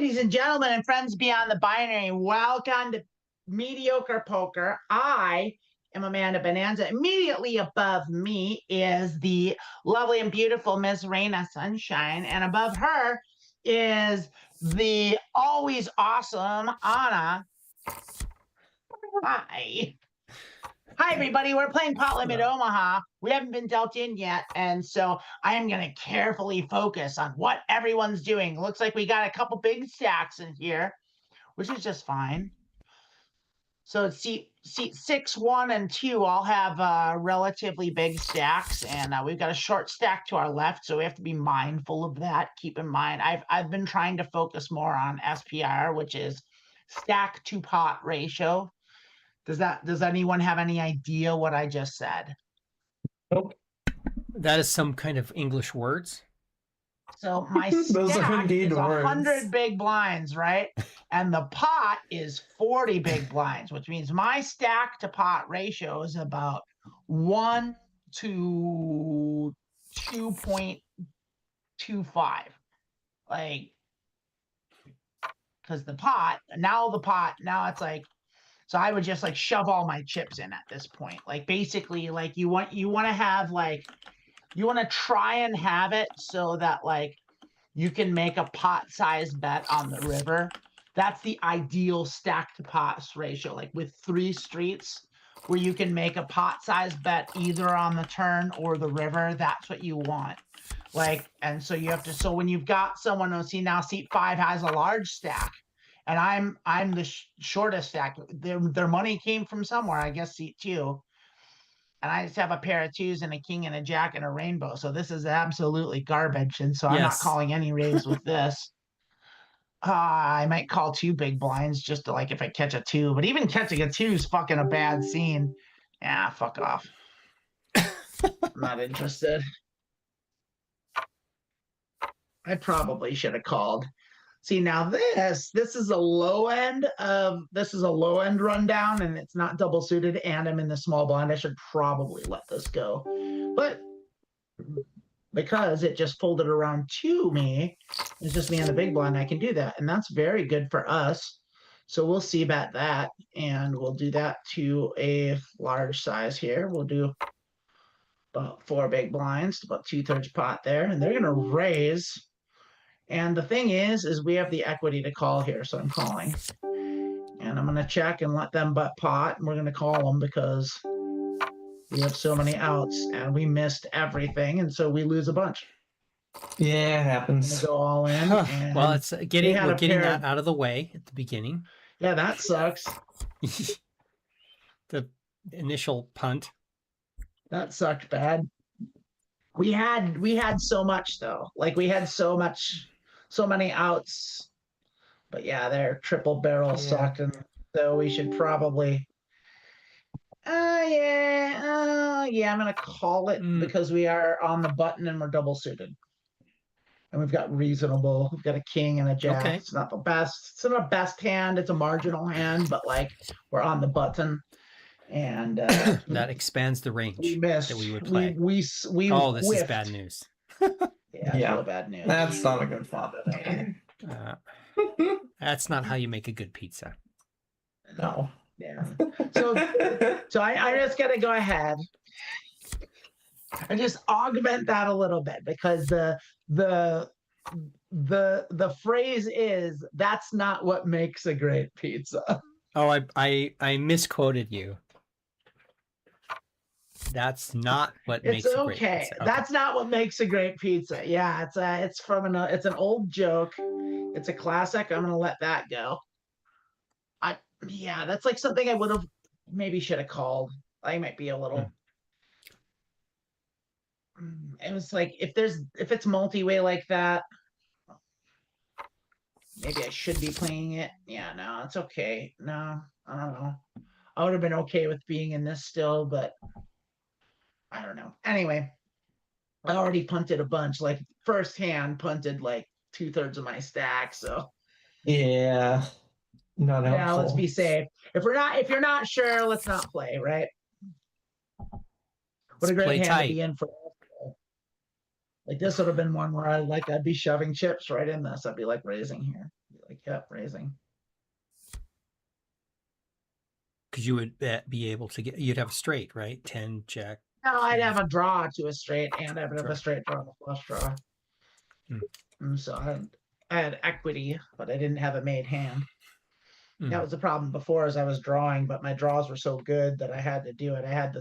Ladies and gentlemen and friends beyond the binary, welcome to Medioker Poker. I am Amanda Bonanza. Immediately above me is the lovely and beautiful Miss Rayna Sunshine, and above her is the always awesome Anna. Hi. Hi, everybody. We're playing Pot Limit Omaha. We haven't been dealt in yet, and so I am going to carefully focus on what everyone's doing. It looks like we got a couple big stacks in here, which is just fine. So seat 6, 1, and 2 all have relatively big stacks, and we've got a short stack to our left, so we have to be mindful of that. Keep in mind, I've been trying to focus more on SPR, which is stack to pot ratio. Does anyone have any idea what I just said? Nope. That is some kind of English words. So my stack is 100 big blinds, right? And the pot is 40 big blinds, which means my stack to pot ratio is about 1 to 2.25. Like, because now it's like, so I would just like shove all my chips in at this point. Like basically, like you want to have like, you want to try and have it so that like you can make a pot size bet on the river. That's the ideal stack to pot ratio, like with 3 streets where you can make a pot size bet either on the turn or the river. That's what you want. Like, and so you have to, so when you've got someone who now seat 5 has a large stack, and I'm the shortest stack. Their money came from somewhere, I guess seat 2. And I just have a pair of 2s and a king and a jack and a rainbow. So this is absolutely garbage. And so I'm not calling any raise with this. I might call 2 big blinds just to like if I catch a 2. But even catching a 2 is fucking a bad scene. Yeah, fuck off. I'm not interested. I probably should have called. See, now this is a low end rundown, and it's not double suited, and I'm in the small blind. I should probably let this go. But because it just folded around to me, it's just me and the big blind, I can do that. And that's very good for us. So we'll see about that, and we'll do that to a large size here. We'll do about 4 big blinds, about 2/3 pot there, and they're going to raise. And the thing is we have the equity to call here, so I'm calling. And I'm going to check and let them butt pot, and we're going to call them because we have so many outs, and we missed everything, and so we lose a bunch. Yeah, it happens. Go all in. Well, it's we're getting that out of the way at the beginning. Yeah, that sucks. The initial punt. That sucked bad. We had so much though. Like we had so many outs. But yeah, their triple barrel sucked, and so we should probably I'm gonna call it because we are on the button and we're double suited. And we've got we've got a king and a jack. Okay. It's not the best. It's not a best hand. It's a marginal hand, but like we're on the button. And that expands the range that we would play. This is bad news. Yeah, real bad news. That's not a good flop. That's not how you make a good pizza. No. Yeah. So I just gotta go ahead and just augment that a little bit, because the phrase is, that's not what makes a great pizza. Oh, I misquoted you. That's not what makes a great pizza. Okay. That's not what makes a great pizza. Yeah, it's an old joke. It's a classic. I'm gonna let that go. That's like something I would have should have called. I might be a little. It was like if it's multi-way like that, maybe I should be playing it. Yeah, no, it's okay. No, I don't know. I would have been okay with being in this still, but I don't know. Anyway, I already punted a bunch. Like first hand punted like 2/3 of my stack. So yeah, not helpful. Yeah, let's be safe. If you're not sure, let's not play. Right? What a great hand to be in for. Like this would have been one where I'd be shoving chips right in this. I'd be like raising here. I kept raising. Because you would be able to get, you'd have a straight, right? 10, jack. No, I'd have a draw to a straight, and I'd have Draw. a straight draw, a flush draw. So I had equity, but I didn't have a made hand. That was the problem before, as I was drawing, but my draws were so good that I had to do it. I had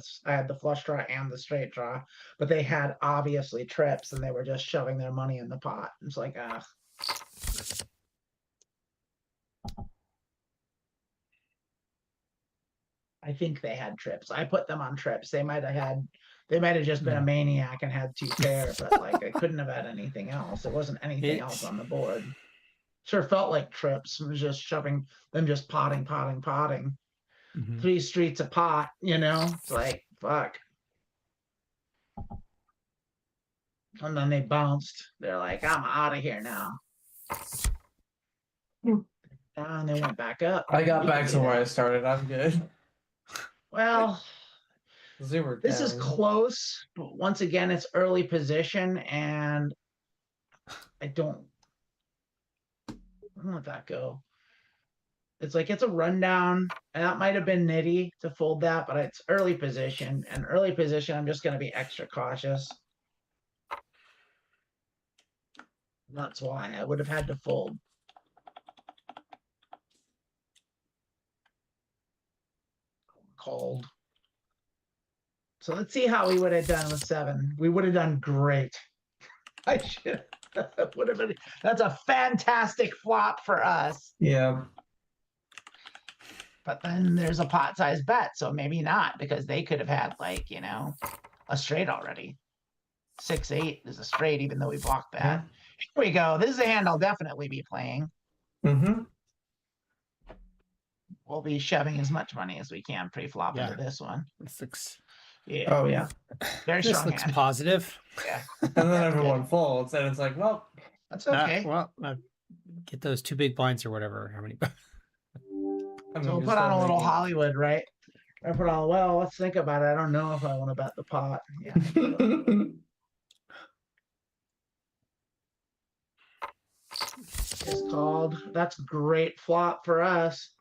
the flush draw and the straight draw, but they had obviously trips, and they were just shoving their money in the pot. It's like, ah. I think they had trips. I put them on trips. They might have just been a maniac and had 2 pair, but like I couldn't have had anything else. It wasn't anything else on the board. Sure felt like trips. It was just shoving them, just potting. 3 streets a pot, you know? It's like, fuck. And then they bounced. They're like, I'm out of here now. And they went back up. I got back to where I started. I'm good. Well, This is close, but once again, it's early position, and I don't let that go. It's like it's a rundown, and that might have been nitty to fold that, but it's early position, and early position, I'm just going to be extra cautious. That's why I would have had to fold. Called. So let's see how we would have done with 7. We would have done great. I should would have been. That's a fantastic flop for us. Yeah. But then there's a pot size bet, so maybe not, because they could have had, like, you know, a straight already. 6-8 is a straight, even though we blocked that. Here we go. This is a hand I'll definitely be playing. We'll be shoving as much money as we can pre-flop into this one. 6. Yeah. Oh yeah. Very This strong looks hand. positive. Yeah. And then everyone folds, and it's like, well, That's okay. Get those 2 big blinds or whatever. How many? I mean, So we'll you're put on still a little making- Hollywood, right? I put on, well, let's think about it. I don't know if I want to bet the pot. Yeah. It's called. That's great flop for us.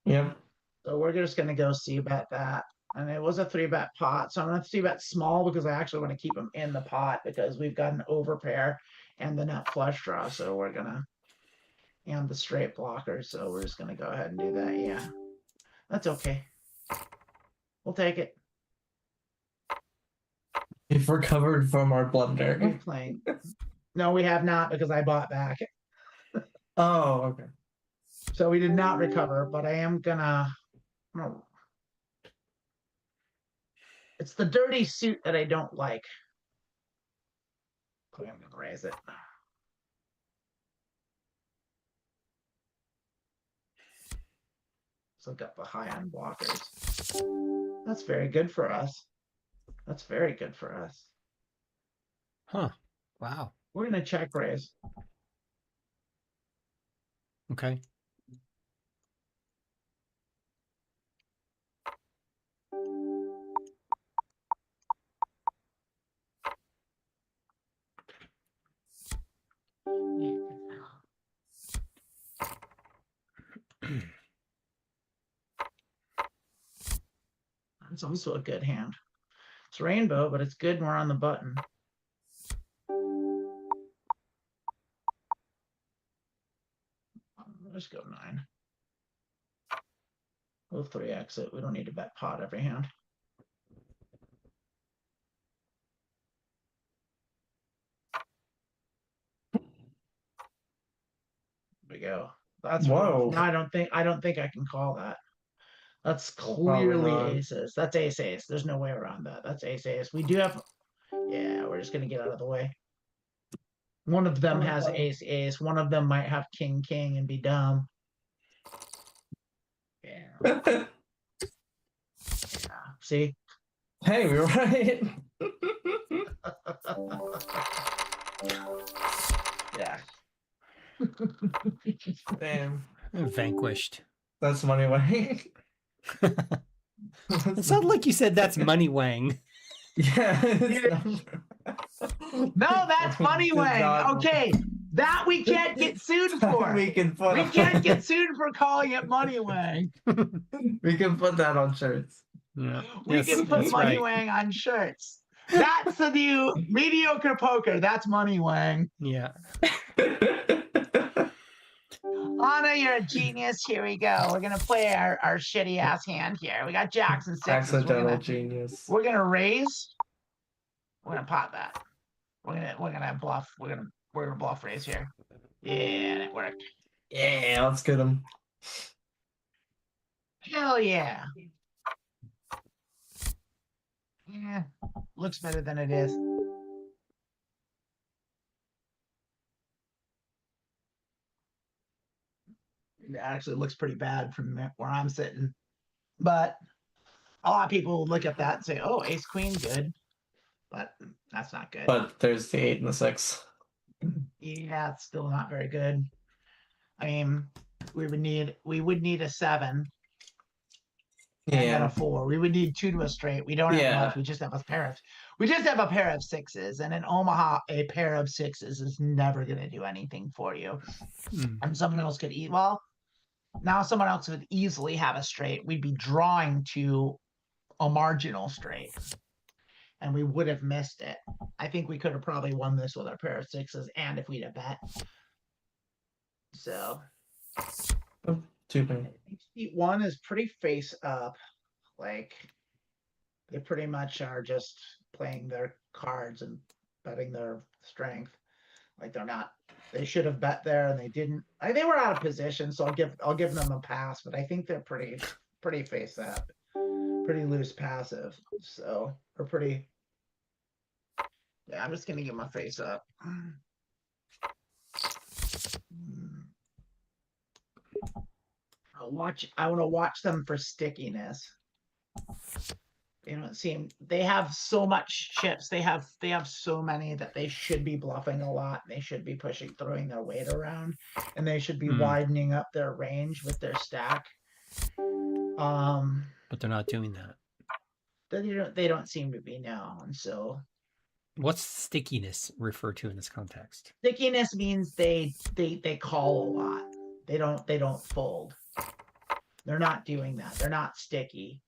Yep. So we're just going to go c-bet that. And it was a 3-bet pot. So I'm going to c-bet small because I actually want to keep them in the pot because we've got an overpair and the nut flush draw. So we're going to, and the straight blocker. So we're just going to go ahead and do that. Yeah. That's okay. We'll take it. We've recovered from our blunder. We're playing. No, we have not, because I bought back. Oh, okay. So we did not recover, but I am gonna. It's the dirty suit that I don't like. Okay, I'm gonna raise it. Let's look up the high-end blockers. That's very good for us. That's very good for us. Huh. Wow. We're gonna check raise. Okay. It's also a good hand. It's rainbow, but it's good when we're on the button. Let's go 9. We'll 3x it. We don't need to bet pot every hand. There we go. That's Whoa. No, I don't think I can call that. That's Probably clearly not. aces. That's ace. There's no way around that. That's ace. We do have. Yeah, we're just gonna get out of the way. One of them has ace. One of them might have king and be dumb. Yeah. Yeah. See. Hey, we were right. Yeah. Damn. Vanquished. That's money away. It sounded like you said that's money wang. Yeah. No, that's money Did Wang. not- Okay. That we can't get sued for. we can put We can't get sued for calling it money wang. we can put that on shirts. Yeah. We Yes, can put that's money right. wang on shirts. That's the new mediocre poker. That's money wang. Yeah. Anna, you're a genius. Here we go. We're gonna play our shitty ass hand here. We got jacks and sixes. Accidental genius. We're gonna raise. We're gonna pot that. We're gonna bluff. We're gonna bluff raise here. Yeah, and it worked. Yeah, let's get him. Hell yeah. Yeah, looks better than it is. It actually looks pretty bad from where I'm sitting. But a lot of people would look at that and say, oh, ace queen, good. But that's not good. But there's the 8 and the 6. Yeah, it's still not very good. I mean, we would need a 7 and then a 4. We would need 2 to a straight. We don't have much. We just have a pair of 6s. And in Omaha, a pair of 6s is never gonna do anything for you. And someone else could eat well. Now someone else would easily have a straight. We'd be drawing to a marginal straight. And we would have missed it. I think we could have probably won this with our pair of 6s and if we'd have bet. So. Too bad. Seat 1 is pretty face up. Like, they pretty much are just playing their cards and betting their strength. Like, they should have bet there and they didn't. They were out of position, so I'll give them a pass, but I think they're pretty face up. Pretty loose passive. So, or pretty. Yeah, I'm just gonna give them a face up. I want to watch them for stickiness. They don't seem. They have so much chips. They have so many that they should be bluffing a lot. They should be throwing their weight around, and they should be widening up their range with their stack. But they're not doing that. They don't seem to be now, and so. What's stickiness refer to in this context? Stickiness means they call a lot. They don't fold. They're not doing that. They're not sticky.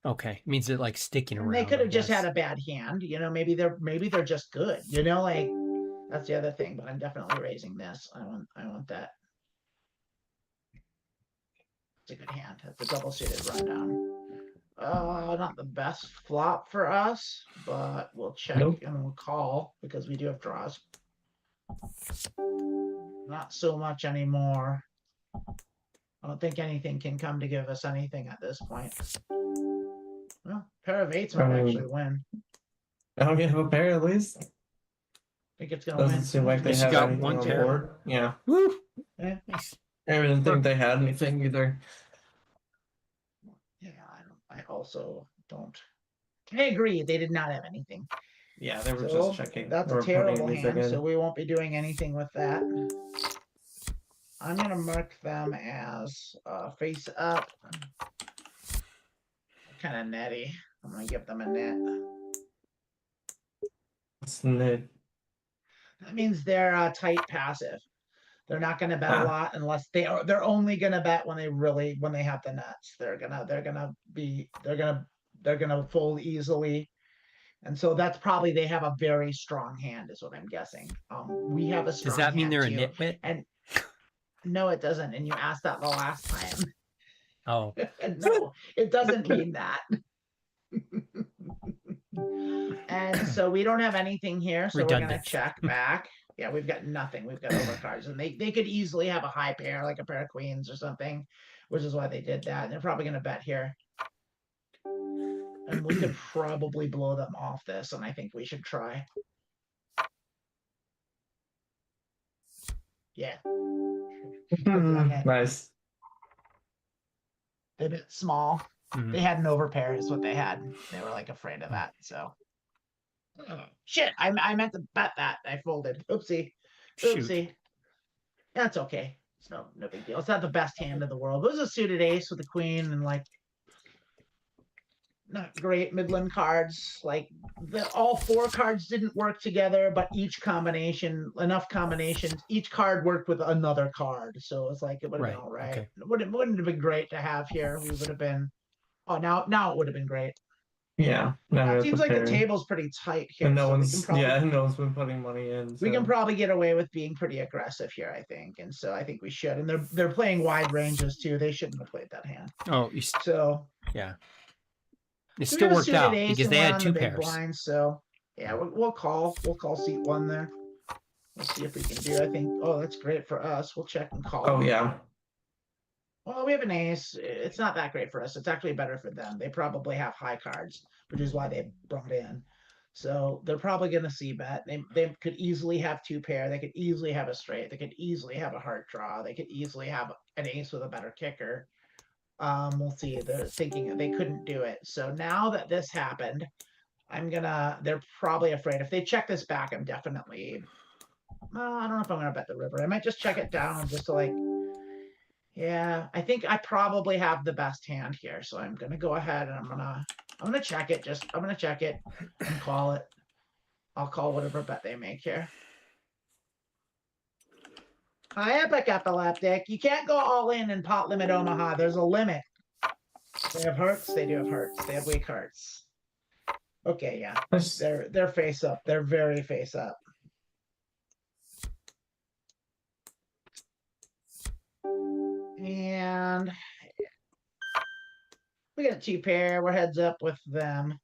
Okay, it means they're like sticking around. They could have just had a bad hand. You know, maybe they're just good. You know, like that's the other thing. But I'm definitely raising this. I want that. It's a good hand. It's a double suited rundown. Not the best flop for us, but we'll check and we'll call because we do have draws. Not so much anymore. I don't think anything can come to give us anything at this point. Well, pair of 8s might actually win. Oh, we have a pair at least. I think it's gonna Doesn't win. seem like they Just have got anything one on pair. board. Yeah. Woo! Yeah. Nice. I didn't think they had anything either. Yeah, I also don't. I agree. They did not have anything. Yeah, they were So, just checking. That's or a putting terrible anything hand, in. so we won't be doing anything with that. I'm gonna mark them as face up. Kind of netty. I'm gonna give them a net. What's the nid? That means they're tight passive. They're not gonna bet a lot unless they're only gonna bet when they have the nuts. They're gonna fold easily. And so that's probably they have a very strong hand, is what I'm guessing. We have a strong Does that mean hand they're a too. nitwit? And no, it doesn't. And you asked that the last time. Oh, No, it doesn't mean that. And so we don't have anything here, so we're gonna Redundant. check back. Yeah, we've got nothing. We've got overcards, and they could easily have a high pair, like a pair of queens or something, which is why they did that. And they're probably gonna bet here. And we could probably blow them off this, and I think we should try. Yeah. Nice. They bet small. Mhm. They had an overpair is what they had. They were like afraid of that. So shit, I meant to bet that. I folded. Oopsie. Shoot. Oopsie. That's okay. It's no big deal. It's not the best hand in the world. It was a suited ace with a queen and like not great Midland cards. Like all 4 cards didn't work together, but each combination, enough combinations, each card worked with another card. So it's like it would have been Right, all right. okay. It wouldn't have been great to have here. We would have been. Oh, now it would have been great. Yeah. Now It it's seems a like the pair. table's pretty tight here. And no so we can one's probably, no one's been putting money in. we can so- probably get away with being pretty aggressive here, I think. And so I think we should. And they're playing wide ranges too. They shouldn't have played that hand. Oh, So yeah. It so we still have a worked suited out ace because and they we're had on 2 the big pairs. blind. So yeah, we'll call seat 1 there. Let's see if we can do. I think. Oh, that's great for us. We'll check and call. Oh yeah. Well, we have an ace. It's not that great for us. It's actually better for them. They probably have high cards, which is why they brought in. So they're probably going to see bet. They could easily have 2 pair. They could easily have a straight. They could easily have a heart draw. They could easily have an ace with a better kicker. We'll see. They're thinking they couldn't do it. So now that this happened, they're probably afraid. If they check this back, I'm definitely, well, I don't know if I'm going to bet the river. I might just check it down just to like, yeah, I think I probably have the best hand here. So I'm going to go ahead and I'm going to check it. I'm going to check it and call it. I'll call whatever bet they make here. Hi, Epic Epileptic. You can't go all in pot Limit Omaha. There's a limit. They have hearts. They do have hearts. They have weak hearts. Okay, yeah. They're face up. They're very face up. And we got a 2 pair. We're heads up with them.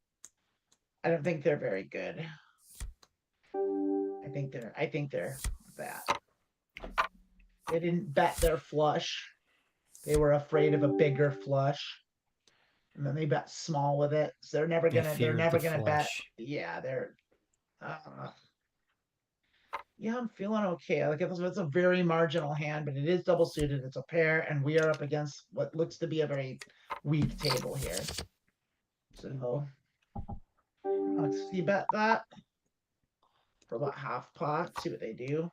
I don't think they're very good. I think they're that. They didn't bet their flush. They were afraid of a bigger flush. And then they bet small with it. So they're never gonna bet. Yeah, yeah, I'm feeling okay. Like it's a very marginal hand, but it is double suited. It's a pair, and we are up against what looks to be a very weak table here. So let's see, bet that for about half pot. See what they do.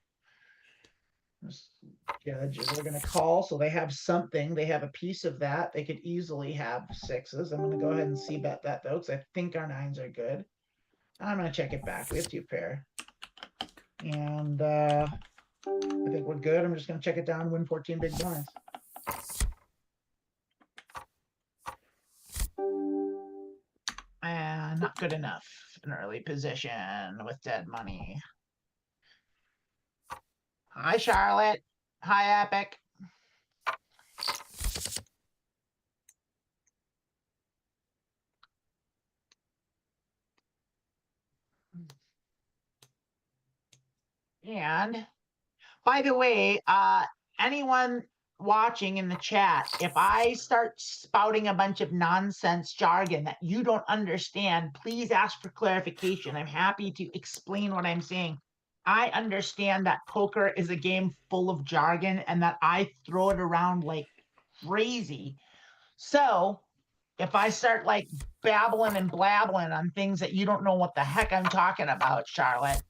Judges are going to call, so they have something. They have a piece of that. They could easily have 6s. I'm going to go ahead and see bet that though, because I think our 9s are good. I'm going to check it back. We have 2 pair. And I think we're good. I'm just going to check it down and win 14 big blinds. And not good enough. An early position with dead money. Hi, Charlotte. Hi, Epic. And by the way, anyone watching in the chat, if I start spouting a bunch of nonsense jargon that you don't understand, please ask for clarification. I'm happy to explain what I'm saying. I understand that poker is a game full of jargon and that I throw it around like crazy. So if I start like babbling and blabbling on things that you don't know what the heck I'm talking about, Charlotte,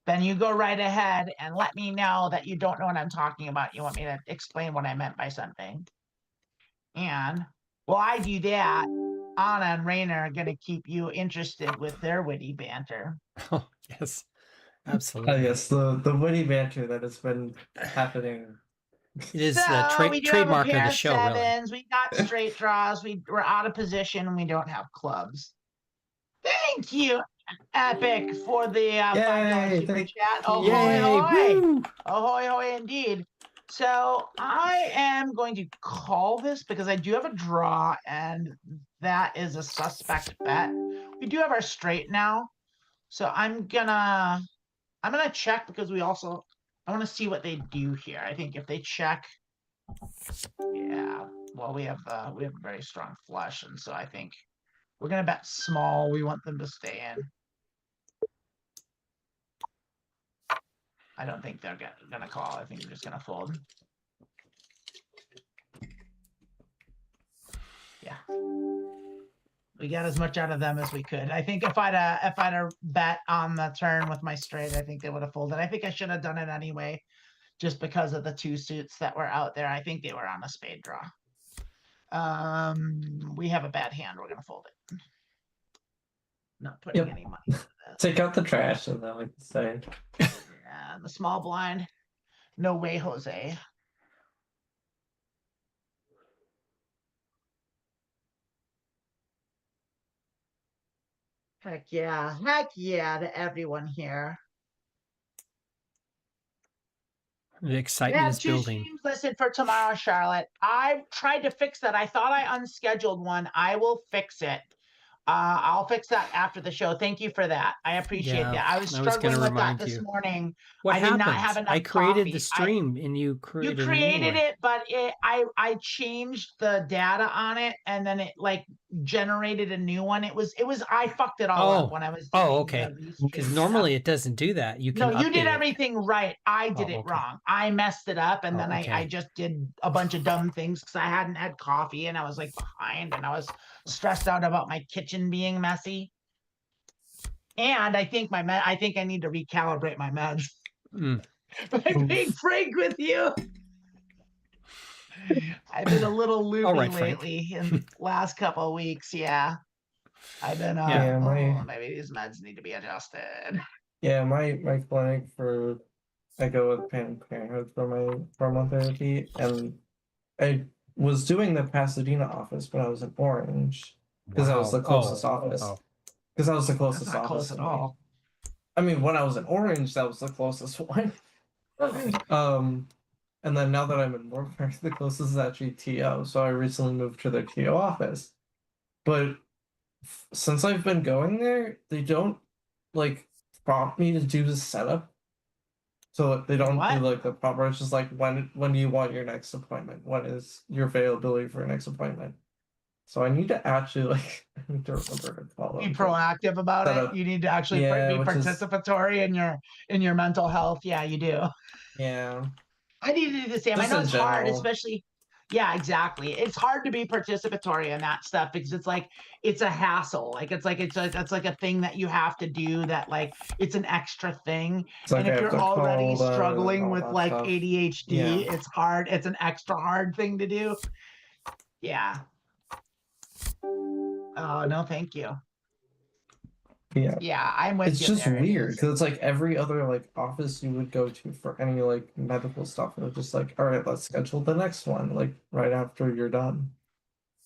then you go right ahead and let me know that you don't know what I'm talking about. You want me to explain what I meant by something. And while I do that, Anna and Rayna are going to keep you interested with their witty banter. Oh, yes. Absolutely. Yes, the witty banter that has been happening. It is So we do have a trademark of pair the of show, really. sevens. We got straight draws. We're out of position. We don't have clubs. Thank you, Epic, for the $5 super chat. Ahoy, hoy. Ahoy, hoy, indeed. So I am going to call this because I do have a draw, and that is a suspect bet. We do have our straight now. So I'm gonna check because I want to see what they do here. I think if they check, yeah, well, we have a very strong flush, and so I think we're gonna bet small. We want them to stay in. I don't think they're gonna call. I think they're just gonna fold. Yeah, we got as much out of them as we could. I think if I'd a bet on the turn with my straight, I think they would have folded. I think I should have done it anyway, just because of the 2 suits that were out there. I think they were on a spade draw. We have a bad hand. We're gonna fold it. Not putting Yep. any money into this. Take out the trash, and then like to say. Yeah, the small blind. No way, Jose. Heck yeah to everyone here. The excitement Yeah, is 2 building. streams listed for tomorrow, Charlotte. I tried to fix that. I thought I unscheduled one. I will fix it. I'll fix that after the show. Thank you for that. I appreciate Yeah, that. I was I was struggling gonna with that remind this you. morning. What I did happened? not have enough I created coffee. the stream and you You created a new created one. it, but I changed the data on it, and then it like generated a new one. I fucked it all up when I was doing okay. the Because restream normally stuff. it doesn't do that. You No, can you did update it. everything right. I did Oh, it okay. wrong. I messed it up, and Oh, then I okay. just did a bunch of dumb things because I hadn't had coffee, and I was like behind, and I was stressed out about my kitchen being messy. And I think I think I need to recalibrate my meds. Mm. I'm being frank with you. I've been a little loopy right, Frank. lately in the last couple of weeks. Yeah. I've been Yeah, maybe these meds need to be adjusted. Yeah, my clinic for I go with Planned Parenthood for my hormone therapy, and I was doing the Pasadena office when I was in Orange because that was the closest office. Because that was the closest That's not office close at to me. all. I mean, when I was in Orange, that was the closest one. And then now that I'm in Morpheus, the closest is actually TO. So I recently moved to the TO office. But since I've been going there, they don't like prompt me to do the setup. So they don't do like the proper. It's just like when do you want your next appointment? What is your availability for your next appointment? So I need to actually like I need to remember to follow. Be proactive about it. You need to actually be participatory in your mental health. Yeah, you do. Yeah. I need to do the same. Just I know in it's hard, general. especially. Yeah, exactly. It's hard to be participatory in that stuff because it's like it's a hassle. Like it's like that's like a thing that you have to do that like it's an extra thing. Like and if you're already struggling with like stuff. ADHD, it's hard. It's an extra hard thing to do. Yeah. Oh no, thank you. Yeah, I'm with you. It's just weird because it's like every other like office you would go to for any like medical stuff, and it's just like, all right, let's schedule the next one like right after you're done.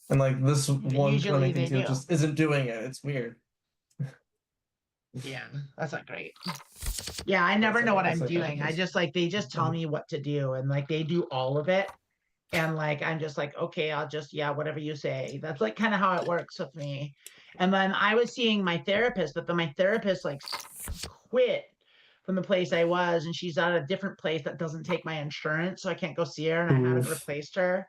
And like this one clinic just isn't doing it. It's weird. Yeah, that's not great. Yeah, I never know what I'm doing. I just like they just tell me what to do, and like they do all of it. And like I'm just like, okay, I'll just whatever you say. That's like kind of how it works with me. And then I was seeing my therapist, but then my therapist like quit from the place I was, and she's at a different place that doesn't take my insurance, so I can't go see her, and I haven't replaced her.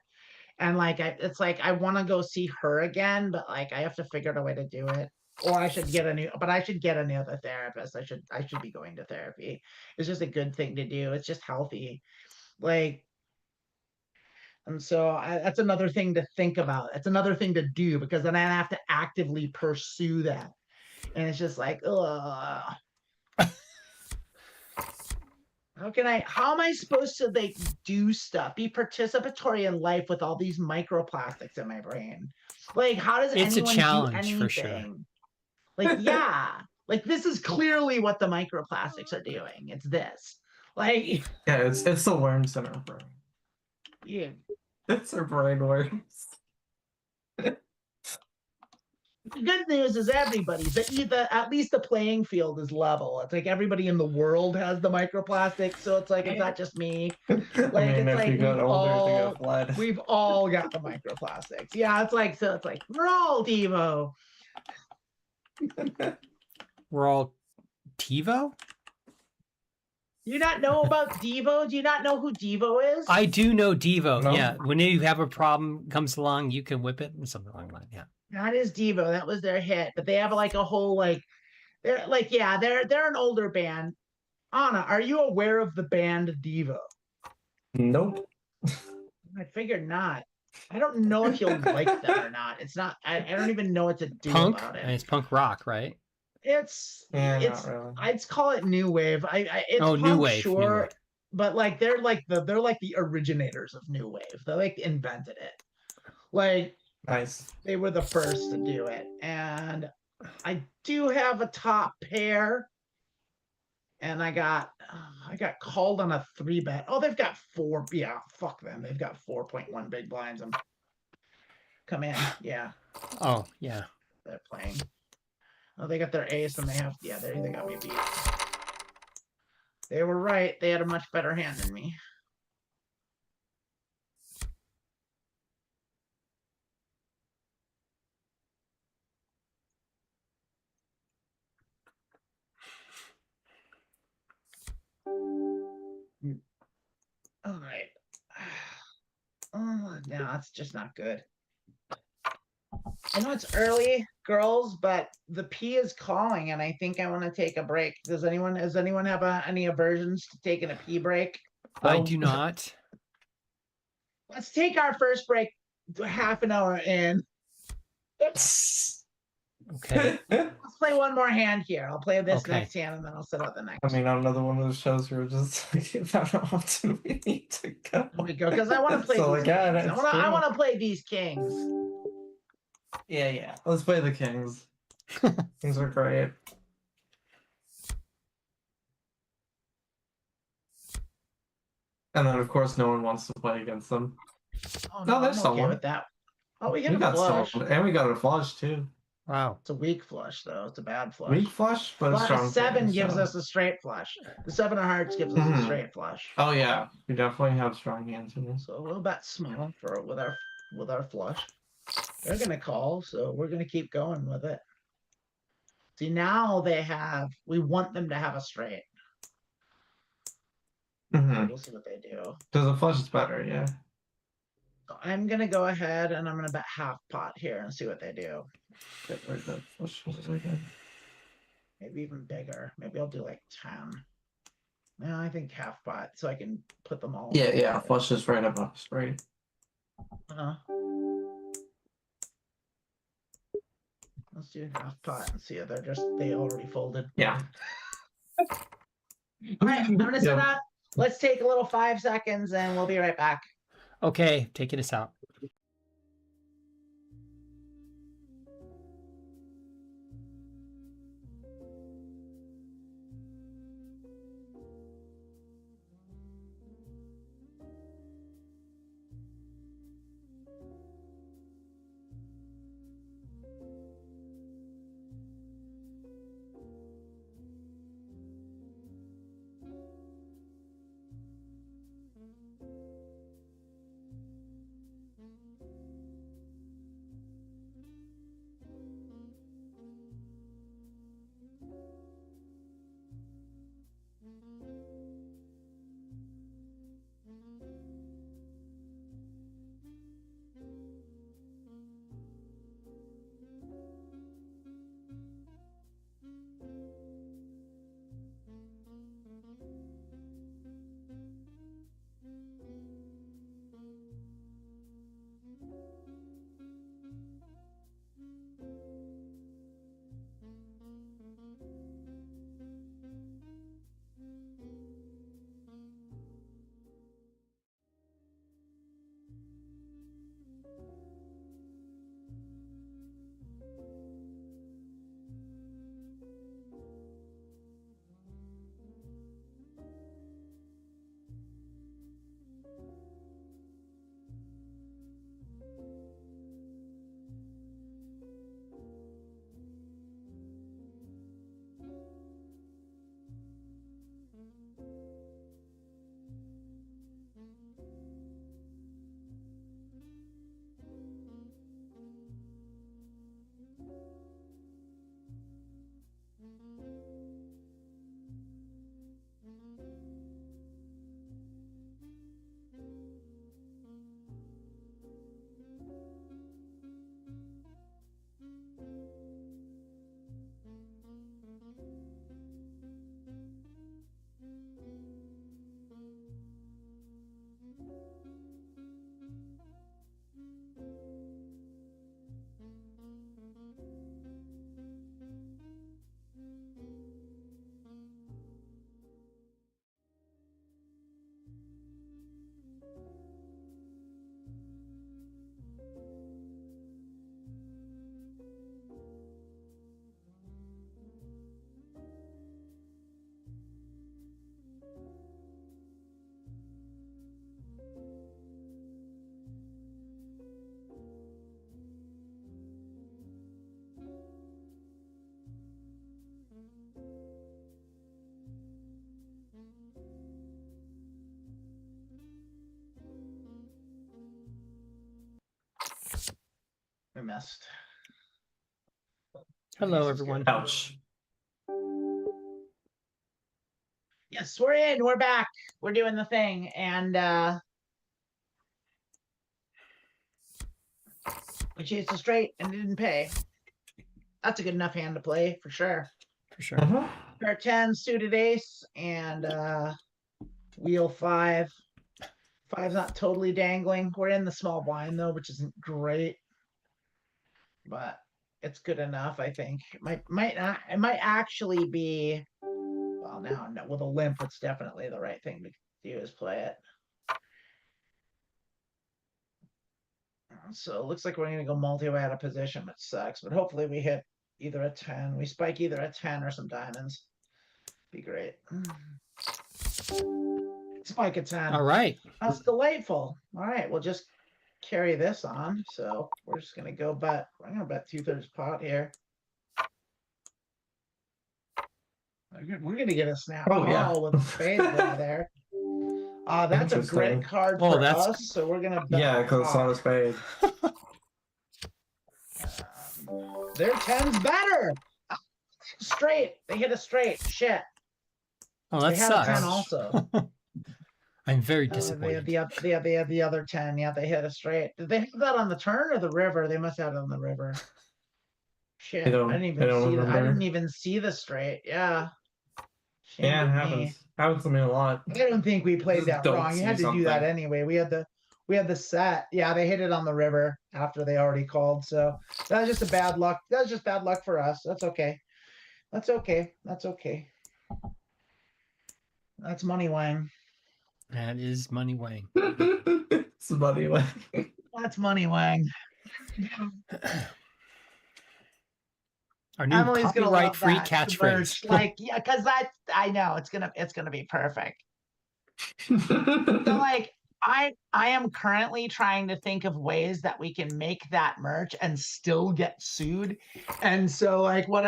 And like it's like I want to go see her again, but like I have to figure out a way to do it. Or I should get another therapist. I should be going to therapy. It's just a good thing to do. It's just healthy. Like, and so that's another thing to think about. It's another thing to do because then I have to actively pursue that. And it's just like, ugh. How am I supposed to like do stuff, be participatory in life with all these microplastics in my brain? Like, how does anyone do anything? For sure. Like, yeah, like this is clearly what the microplastics are doing. It's this. Like, yeah, it's the worms in our brain. Yeah. It's our brain worms. The good news is everybody's at least the playing field is level. It's like everybody in the world has the microplastics, so it's like it's not just me. Like I mean, it's if like you got older, you got bled. we've all got the microplastics. Yeah, it's like we're all Devo. We're all TiVo? Do you not know about Devo? Do you not know who Devo is? I do know Devo. No. Yeah, when you have a problem comes along, you can whip it and something like that. Yeah. That is Devo. That was their hit. But they have like a whole they're like they're an older band. Anna, are you aware of the band Devo? Nope. I figured not. I don't know if you'll like them or not. It's not. I don't even know what to do about it. It's punk rock, right? It's not really. I'd call it new wave. It's punk, new wave, sure, new wave. But like they're like the originators of new wave. They like invented it. Like nice. They were the first to do it, and I do have a top pair. And I got called on a 3-bet. Oh, they've got 4. Yeah, fuck them. They've got 4.1 big blinds. Come in. Yeah, Oh, yeah. they're playing. Oh, they got their ace and they have, yeah, they got me beat. They were right. They had a much better hand than me. All right. Oh, no, that's just not good. I know it's early, girls, but the P is calling, and I think I want to take a break. Does anyone have any aversions to taking a pee break? I do not. Let's take our first break half an hour in. Okay. Let's play one more hand here. I'll play this Okay. next hand, and then I'll set out the next. I mean, another one of those shows where we're just like, how often we need to go. Because I want to play So these again, kings. I want to play these kings. Yeah. Let's play the kings. Kings are great. And then, of course, no one wants to play against them. Oh, No, no, there's I'm okay someone. with that. Oh, we We get a got flush. someone. And we got a flush, too. Wow. It's a weak flush, though. It's a bad flush. Weak flush, but a But strong a 7 flush, gives so. us a straight flush. The 7 of hearts gives us a straight flush. Oh, yeah. We definitely have strong hands in this. So we'll bet small with our flush. They're gonna call, so we're gonna keep going with it. See, now we want them to have a straight. We'll see what they do. Because the flush is better, yeah. So I'm gonna go ahead and I'm gonna bet half pot here and see what they do. Get rid of that flush again. Maybe even bigger. Maybe I'll do like 10. No, I think half pot, so I can put them all. Yeah. Flush is right above straight. Let's do half pot and see if they already folded. Yeah. All right, I'm gonna set up. Let's take a little 5 seconds and we'll be right back. Okay, taking us out. We missed. Hello, This is everyone. good. Ouch. Yes, we're in. We're back. We're doing the thing. And we chased a straight and didn't pay. That's a good enough hand to play for sure. For sure. Pair 10, suited ace, and wheel 5. 5's not totally dangling. We're in the small blind though, which isn't great, but it's good enough. I think it might not. It might actually be. Well, now no, with a limp, it's definitely the right thing to do is play it. So it looks like we're gonna go multi-way out of position, which sucks. But hopefully we hit either a 10. We spike either a 10 or some diamonds. Be great. Spike a 10. All right. That's delightful. All right, we'll just carry this on. So we're just gonna go bet. I'm gonna bet 2/3 pot here. We're gonna get a snap call with a spade play there. That's a great card for us. So we're gonna bet because it's not a spade. Their 10's better. Straight. They hit a straight. Shit. Oh, that they had sucks. a 10 also. I'm very They disappointed. had the other 10. Yeah, they hit a straight. Did they have that on the turn or the river? They must have it on the river. Shit. I didn't even see that. I didn't even see the straight. Yeah. Shame Yeah, it on happens. me. Happens to me a lot. I don't think we played Just that don't wrong. You see had to do that something. anyway. We had the set. Yeah, they hit it on the river after they already called. So that was just a bad luck. That was just bad luck for us. That's okay. That's okay. That's okay. That's money, Wang. That is money weighing. It's money way. That's money, Wang. Our new Emily's gonna love copyright-free that catchphrase. Like, yeah, because I know it's gonna be perfect. So like I am currently trying to think of ways that we can make that merch and still get sued. And so like what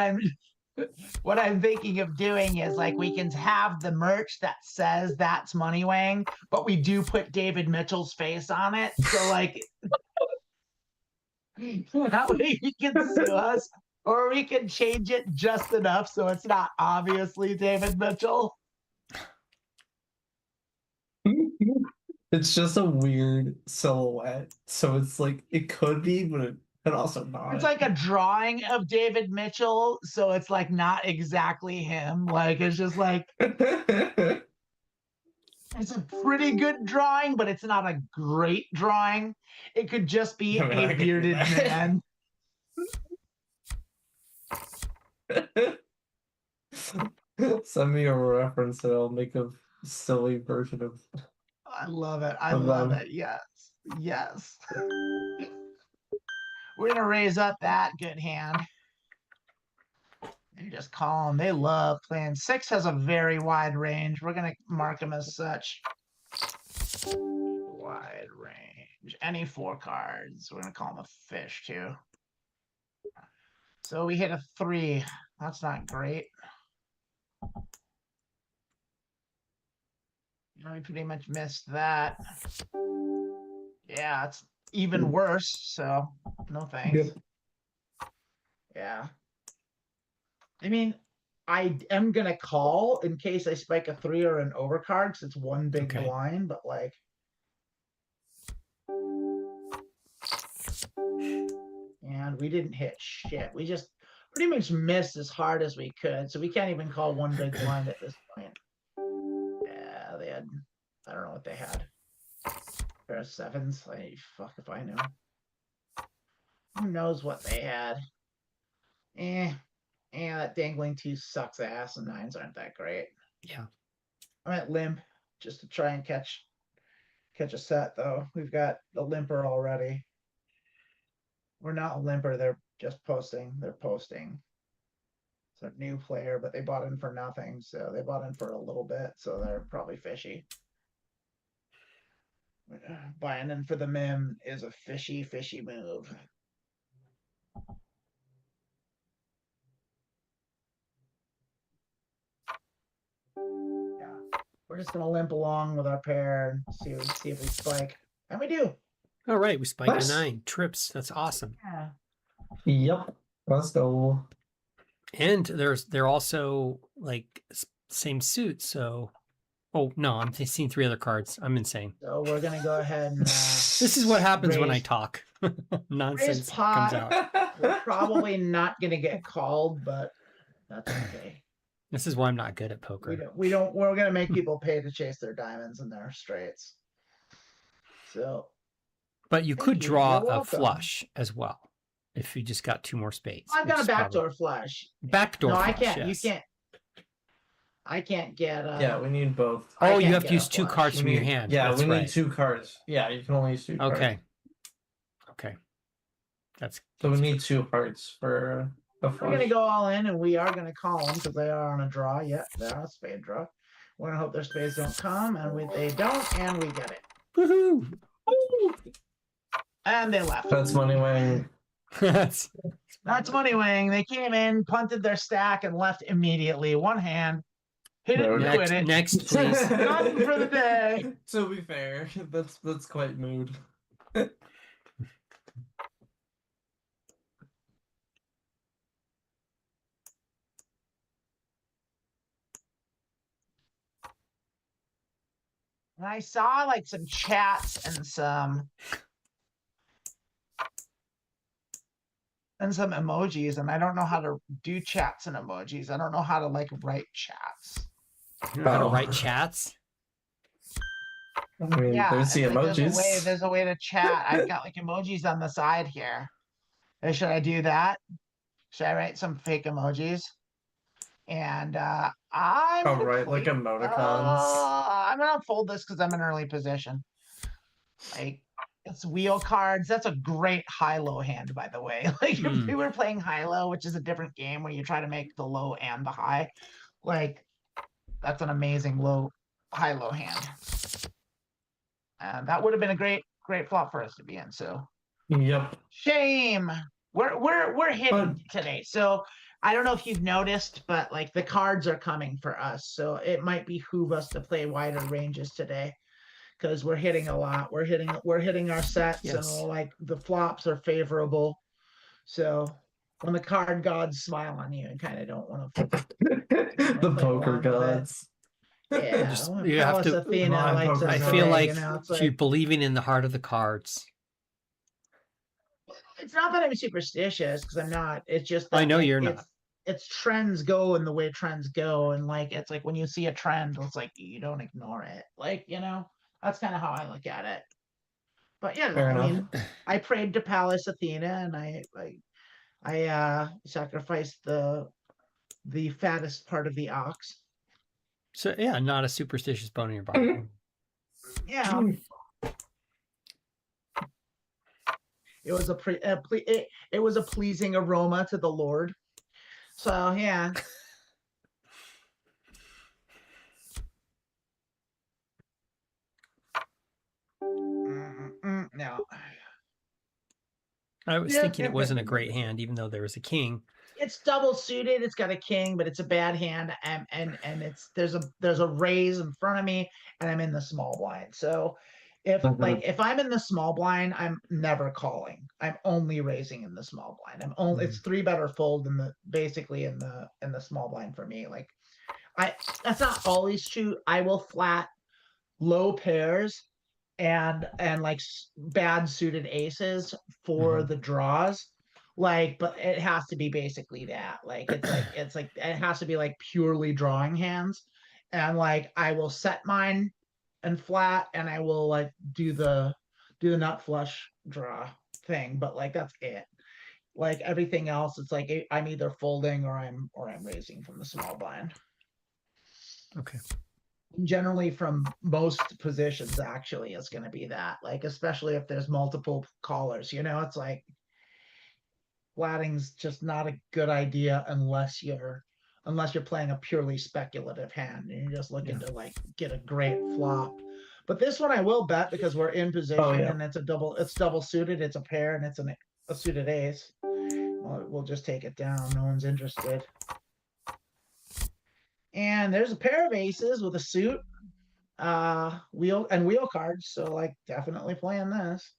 I'm thinking of doing is like we can have the merch that says that's Money Wang, but we do put David Mitchell's face on it. So like that way he can sue us, or we can change it just enough so it's not obviously David Mitchell. It's just a weird silhouette. So it's like it could be, but it could also not. It's like a drawing of David Mitchell, so it's like not exactly him. Like it's just like it's a pretty good drawing, but it's not a great drawing. It could just be I mean, I a could do bearded that. man. Send me a reference and I'll make a silly version of. I love it. I love it. Yes. Yes. We're gonna raise up that good hand. You just call them. They love playing. 6 has a very wide range. We're gonna mark them as such. Wide range. Any 4 cards. We're gonna call them a fish too. So we hit a 3. That's not great. We pretty much missed that. Yeah, it's even worse. So no thanks. Yep. Yeah. I mean, I am gonna call in case I spike a 3 or an overcard because it's one big blind, but like. And we didn't hit shit. We just pretty much missed as hard as we could. So we can't even call one big blind at this point. Yeah, they had, I don't know what they had. Pair of 7s. Like, fuck if I know. Who knows what they had? That dangling 2 sucks ass, and 9s aren't that great. Yeah. I'm at limp just to try and catch a set though. We've got the limper already. We're not a limper, they're just posting. They're posting. It's a new player, but they bought in for nothing, so they bought in for a little bit, so they're probably fishy. Buying in for the mim is a fishy move. Yeah, we're just gonna limp along with our pair and see if we spike, and we do. All right, we spiked a 9 trips. That's awesome. Yeah, Yep. Let's go. And they're also like same suit. So, oh no, I'm seeing 3 other cards. I'm insane. So we're gonna go ahead and This is what happens when I talk. Nonsense comes pot. out. We're probably not gonna get called, but that's okay. This is why I'm not good at poker. We're gonna make people pay to chase their diamonds and their straights. So, but you thank could you. draw You're a welcome. flush as well if you just got 2 more spades. I've which got a is backdoor flush. Backdoor No, flush. I can't. Yes. You can't. I can't get. Yeah, we need both. Oh, I you can't have to get a use 2 flush. cards from your need- hand. Yeah, That's we right. need 2 cards. Yeah, you can only use 2 cards. Okay. Okay. That's So we need 2 hearts for the We're flush. gonna go all in, and we are gonna call them because they are on a draw. Yeah, they're on a spade draw. We're gonna hope their spades don't come, and they don't, and we get it. woohoo. And they left. That's money winning. That's That's money winning. They came in, punted their stack, and left immediately. One hand, hit it, and Next- quit it. next, please. Done for the day. To be fair, that's quite mood. And I saw like some chats and some emojis, and I don't know how to do chats and emojis. I don't know how to like write chats. You know how to Oh. write chats? I mean, Yeah, there's the it's like emojis. there's a way to chat. I've got like emojis on the side here. Should I do that? Should I write some fake emojis? And I'm Oh, gonna right, like play- emoticons. I'm gonna fold this because I'm in early position. Like it's wheel cards. That's a great high-low hand, by the way. Like if we were playing high-low, which is a different game where you try to make the low and the high, like that's an amazing high-low hand. And that would have been a great flop for us to be in. So Yep. shame. We're hitting today. So I don't know if you've noticed, but like the cards are coming for us. So it might behoove us to play wider ranges today because we're hitting a lot. We're hitting our sets, Yes. and like the flops are favorable. So when the card gods smile on you and kind of don't want to The poker gods. Yeah, Just- when you have Pallas to- Athena Come on, likes poker us I gods. feel today, like you know, it's you're like believing in the heart of the cards. it's not that I'm superstitious because I'm not. It's just that I know like, you're not. It's trends go in the way trends go, and like it's like when you see a trend, it's like you don't ignore it. Like that's kind of how I look at it. But yeah, Fair I enough. mean, I prayed to Pallas Athena, and I sacrificed the fattest part of the ox. So yeah, not a superstitious bone in your body. Yeah. It was it was a pleasing aroma to the Lord. So yeah. No. I was Yeah. thinking it wasn't a great hand, even though there was a king. It's double suited. It's got a king, but it's a bad hand, and it's there's a raise in front of me, and I'm in the small blind. So if if I'm in the small blind, I'm never calling. I'm only raising in the small blind. I'm only it's 3 better fold in the basically in the small blind for me. Like that's not always true. I will flat low pairs and like bad suited aces for the draws. Like, but it has to be basically that. Like it's like it has to be like purely drawing hands. And like I will set mine and flat, and I will like do the nut flush draw thing, but like that's it. Like everything else, it's like I'm either folding or I'm raising from the small blind. Okay. Generally from most positions actually is going to be that, like especially if there's multiple callers, it's like flatting's just not a good idea unless you're playing a purely speculative hand and you're just looking to like get a great flop. But this one I will bet because we're in position and it's double suited, it's a pair, and it's a suited ace. We'll just take it down. No one's interested. And there's a pair of aces with a suit, wheel cards. So like definitely playing this.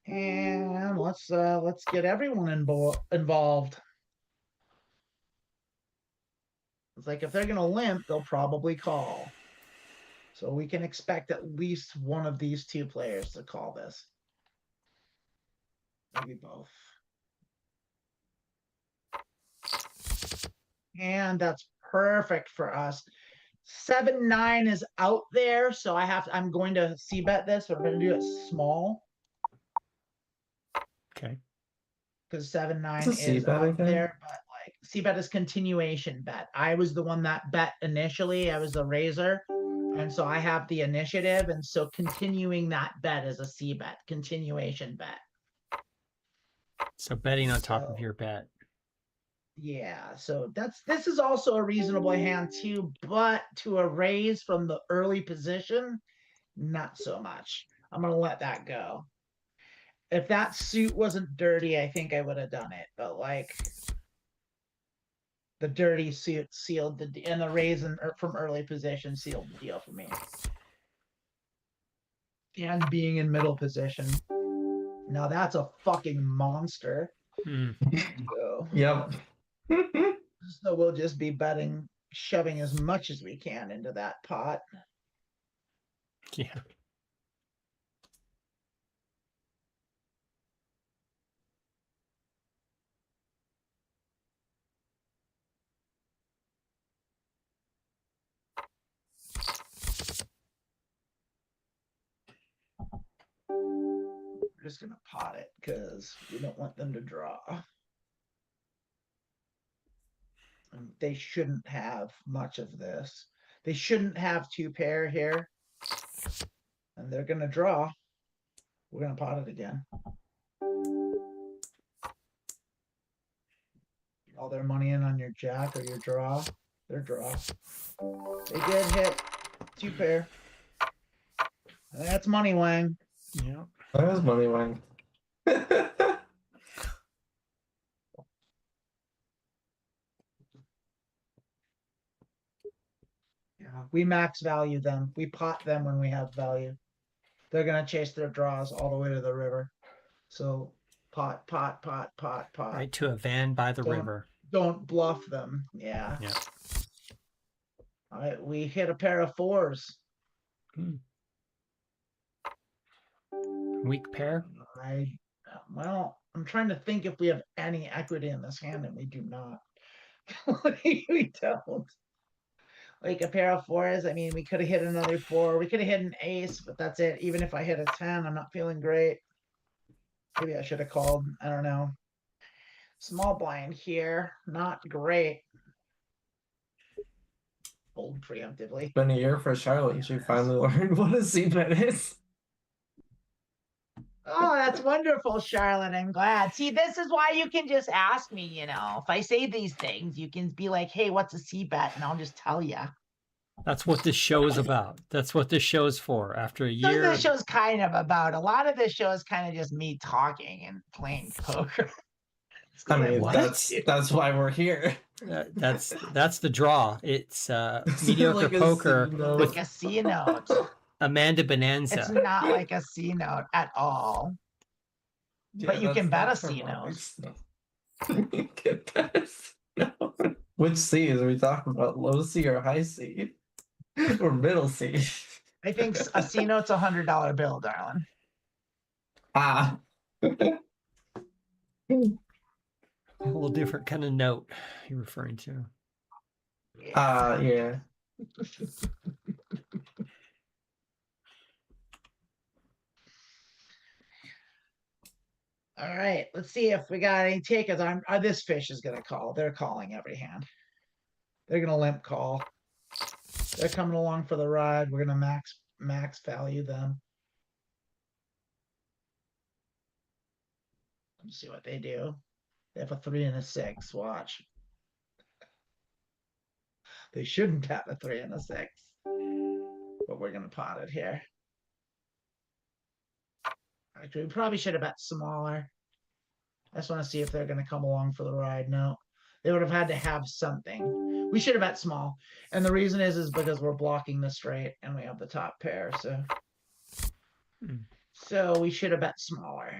And let's get everyone involved. It's like if they're gonna limp, they'll probably call. So we can expect at least one of these two players to call this. Maybe both. And that's perfect for us. 7-9 is out there, so I'm going to c-bet this, but I'm going to do it small. Okay. Because 7-9 It's a is c-bet out again? there, but like c-bet is continuation bet. I was the one that bet initially. I was the raiser, and so I have the initiative, and so continuing that bet is a c-bet, continuation bet. So betting on top of your bet. Yeah, so this is also a reasonable hand too, but to a raise from the early position, not so much. I'm gonna let that go. If that suit wasn't dirty, I think I would have done it, but like the dirty suit sealed the and the raise from early position sealed the deal for me. And being in middle position. Now that's a fucking monster. So, Yep. so we'll just be betting, shoving as much as we can into that pot. Yeah. We're just gonna pot it because we don't want them to draw. And they shouldn't have much of this. They shouldn't have two pair here. And they're gonna draw. We're gonna pot it again. All their money in on your jack or your draw. Their draw. They did hit two pair. And that's money, Wang. Yeah. That was money, Wang. Yeah, we max value them. We pot them when we have value. They're gonna chase their draws all the way to the river. So pot, pot, pot, pot, pot. Right to a van by the river. Don't bluff them. Yeah. Yeah. All right, we hit a pair of fours. Weak pair. Well, I'm trying to think if we have any equity in this hand, and we do not. We don't. Like a pair of fours, I mean, we could have hit another four. We could have hit an ace, but that's it. Even if I hit a 10, I'm not feeling great. Maybe I should have called. I don't know. Small blind here. Not great. Fold preemptively. Been a year for Charlotte. She finally learned what a c-bet is. Oh, that's wonderful, Charlotte. I'm glad. See, this is why you can just ask me, you know, if I say these things, you can be like, hey, what's a c-bet? And I'll just tell you. That's what this show is about. That's what this show is for. After a year. This show's kind of about. A lot of this show is kind of just me talking and playing poker. I mean, that's why we're here. That's the draw. It's mediocre like poker like a C note. Amanda Bonanza. It's not like a C note at all. Yeah, but you can bet a that's C note. You can bet a C note. Which C are we talking about? Low C or high C? Or middle C? I think a C note's $100 bill, darling. Ah. A whole different kind of note you're referring to. Yeah. All right, let's see if we got any takers. This fish is gonna call. They're calling every hand. They're gonna limp call. They're coming along for the ride. We're gonna max value them. Let's see what they do. They have a 3 and a 6. Watch. They shouldn't have a 3 and a 6. But we're gonna pot it here. Actually, we probably should have bet smaller. I just want to see if they're gonna come along for the ride. No. They would have had to have something. We should have bet small. And the reason is because we're blocking the straight and we have the top pair, so. So we should have bet smaller.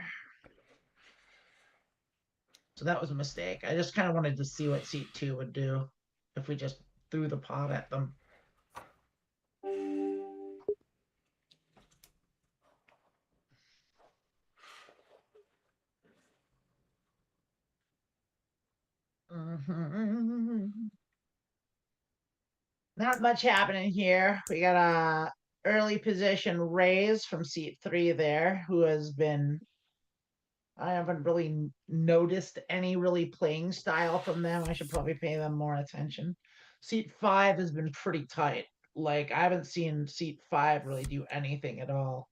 So that was a mistake. I just kind of wanted to see what seat 2 would do if we just threw the pot at them. Not much happening here. We got a early position raise from seat 3 there, who has been, I haven't really noticed any really playing style from them. I should probably pay them more attention. Seat 5 has been pretty tight. Like, I haven't seen seat 5 really do anything at all.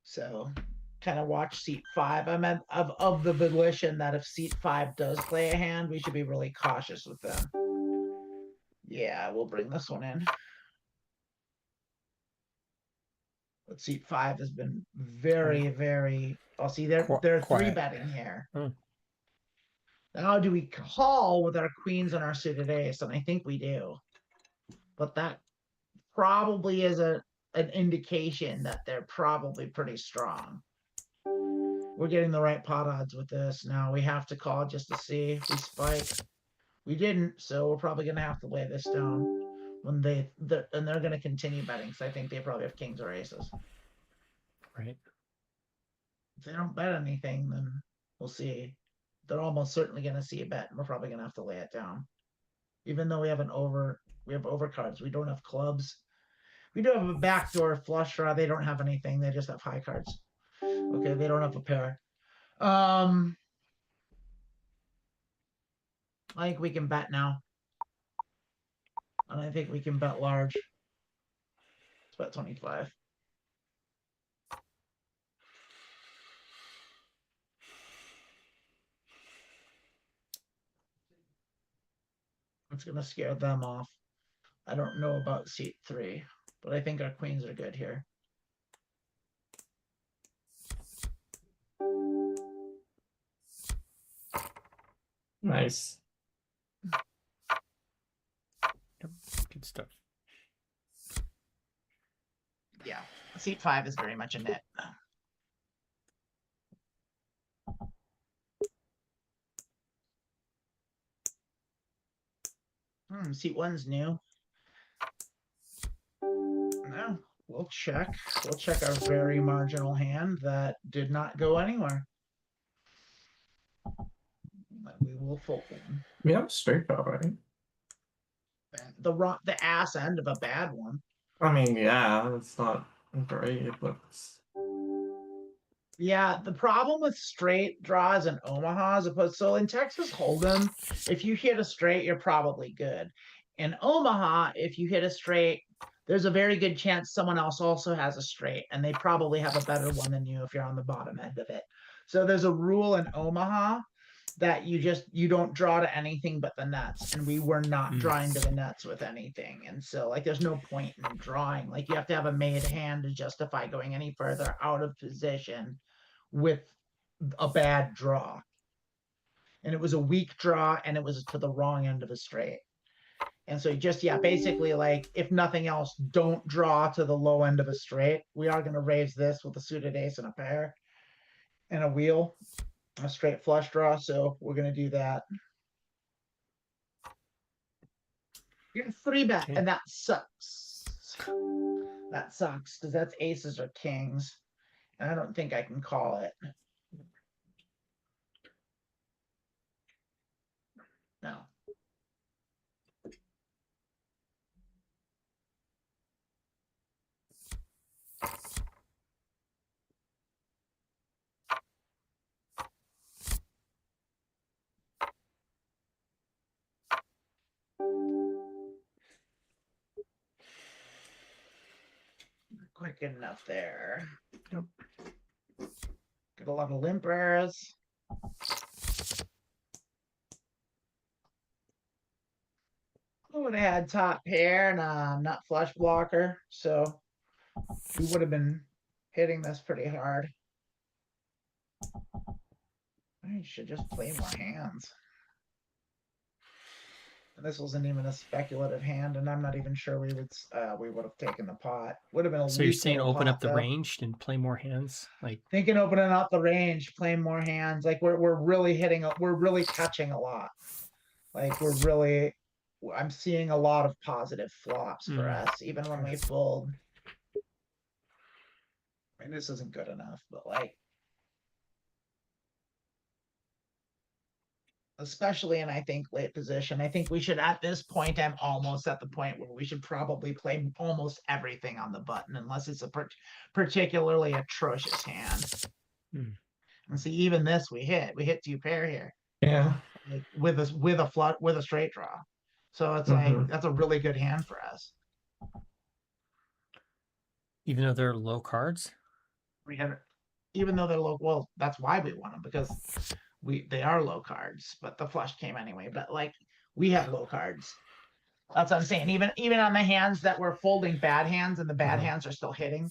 So kind of watch seat 5. I'm of the volition that if seat 5 does play a hand, we should be really cautious with them. Yeah, we'll bring this one in. But seat 5 has been very, very. Oh, see, they're Quiet. 3-betting here. Hmm. Now, do we call with our queens and our suited ace? And I think we do. But that probably is an indication that they're probably pretty strong. We're getting the right pot odds with this. Now we have to call just to see if we spike. We didn't, so we're probably going to have to lay this down. When they're going to continue betting, because I think they probably have kings or aces. Right. If they don't bet anything, then we'll see. They're almost certainly going to see a bet, and we're probably going to have to lay it down. Even though we have overcards. We don't have clubs. We do have a backdoor flush draw. They don't have anything. They just have high cards. Okay, they don't have a pair. I think we can bet now. And I think we can bet large. It's bet 25. It's going to scare them off. I don't know about seat 3, but I think our queens are good here. Nice. Yep. Good stuff. Yeah, seat 5 is very much a net. Seat 1's new. No, we'll check. We'll check our very marginal hand that did not go anywhere. We will fold. We have a straight bet, right? The ass end of a bad one. I mean, yeah, it's not great, but Yeah, the problem with straight draws in Omaha as opposed, so in Texas Hold'em, if you hit a straight, you're probably good. In Omaha, if you hit a straight, there's a very good chance someone else also has a straight, and they probably have a better one than you if you're on the bottom end of it. So there's a rule in Omaha that you don't draw to anything but the nuts, and we were not drawing to the nuts with anything. And so like there's no point in drawing. Like you have to have a made hand to justify going any further out of position with a bad draw. And it was a weak draw, and it was to the wrong end of a straight. And so just, yeah, basically like if nothing else, don't draw to the low end of a straight. We are going to raise this with a suited ace and a pair and a wheel. A straight flush draw, so we're gonna do that. You're 3-bet, and that sucks. That sucks because that's aces or kings, and I don't think I can call it. No. Quite good enough there. Yep. Got a lot of limpers. I would have had top pair and a nut flush blocker, so we would have been hitting this pretty hard. I should just play more hands. This wasn't even a speculative hand, and I'm not even sure we would have taken the pot. Would have been a So you're weak saying little open pot, up the though. range and play more hands? Like, Thinking opening up the range, playing more hands. Like we're really we're really touching a lot. Like I'm seeing a lot of positive flops for us, even when we fold. I mean, this isn't good enough, but like, especially in, I think, late position, I think we should, at this point, I'm almost at the point where we should probably play almost everything on the button, unless it's a particularly atrocious hand. And see, even this we hit 2 pair here. Yeah. Like with a straight draw. So it's like, that's a really good hand for us. even though they're low cards? Even though they're low, well, that's why we want them, because they are low cards, but the flush came anyway. But like, we have low cards. That's what I'm saying. Even on the hands that we're folding bad hands, and the bad hands are still hitting,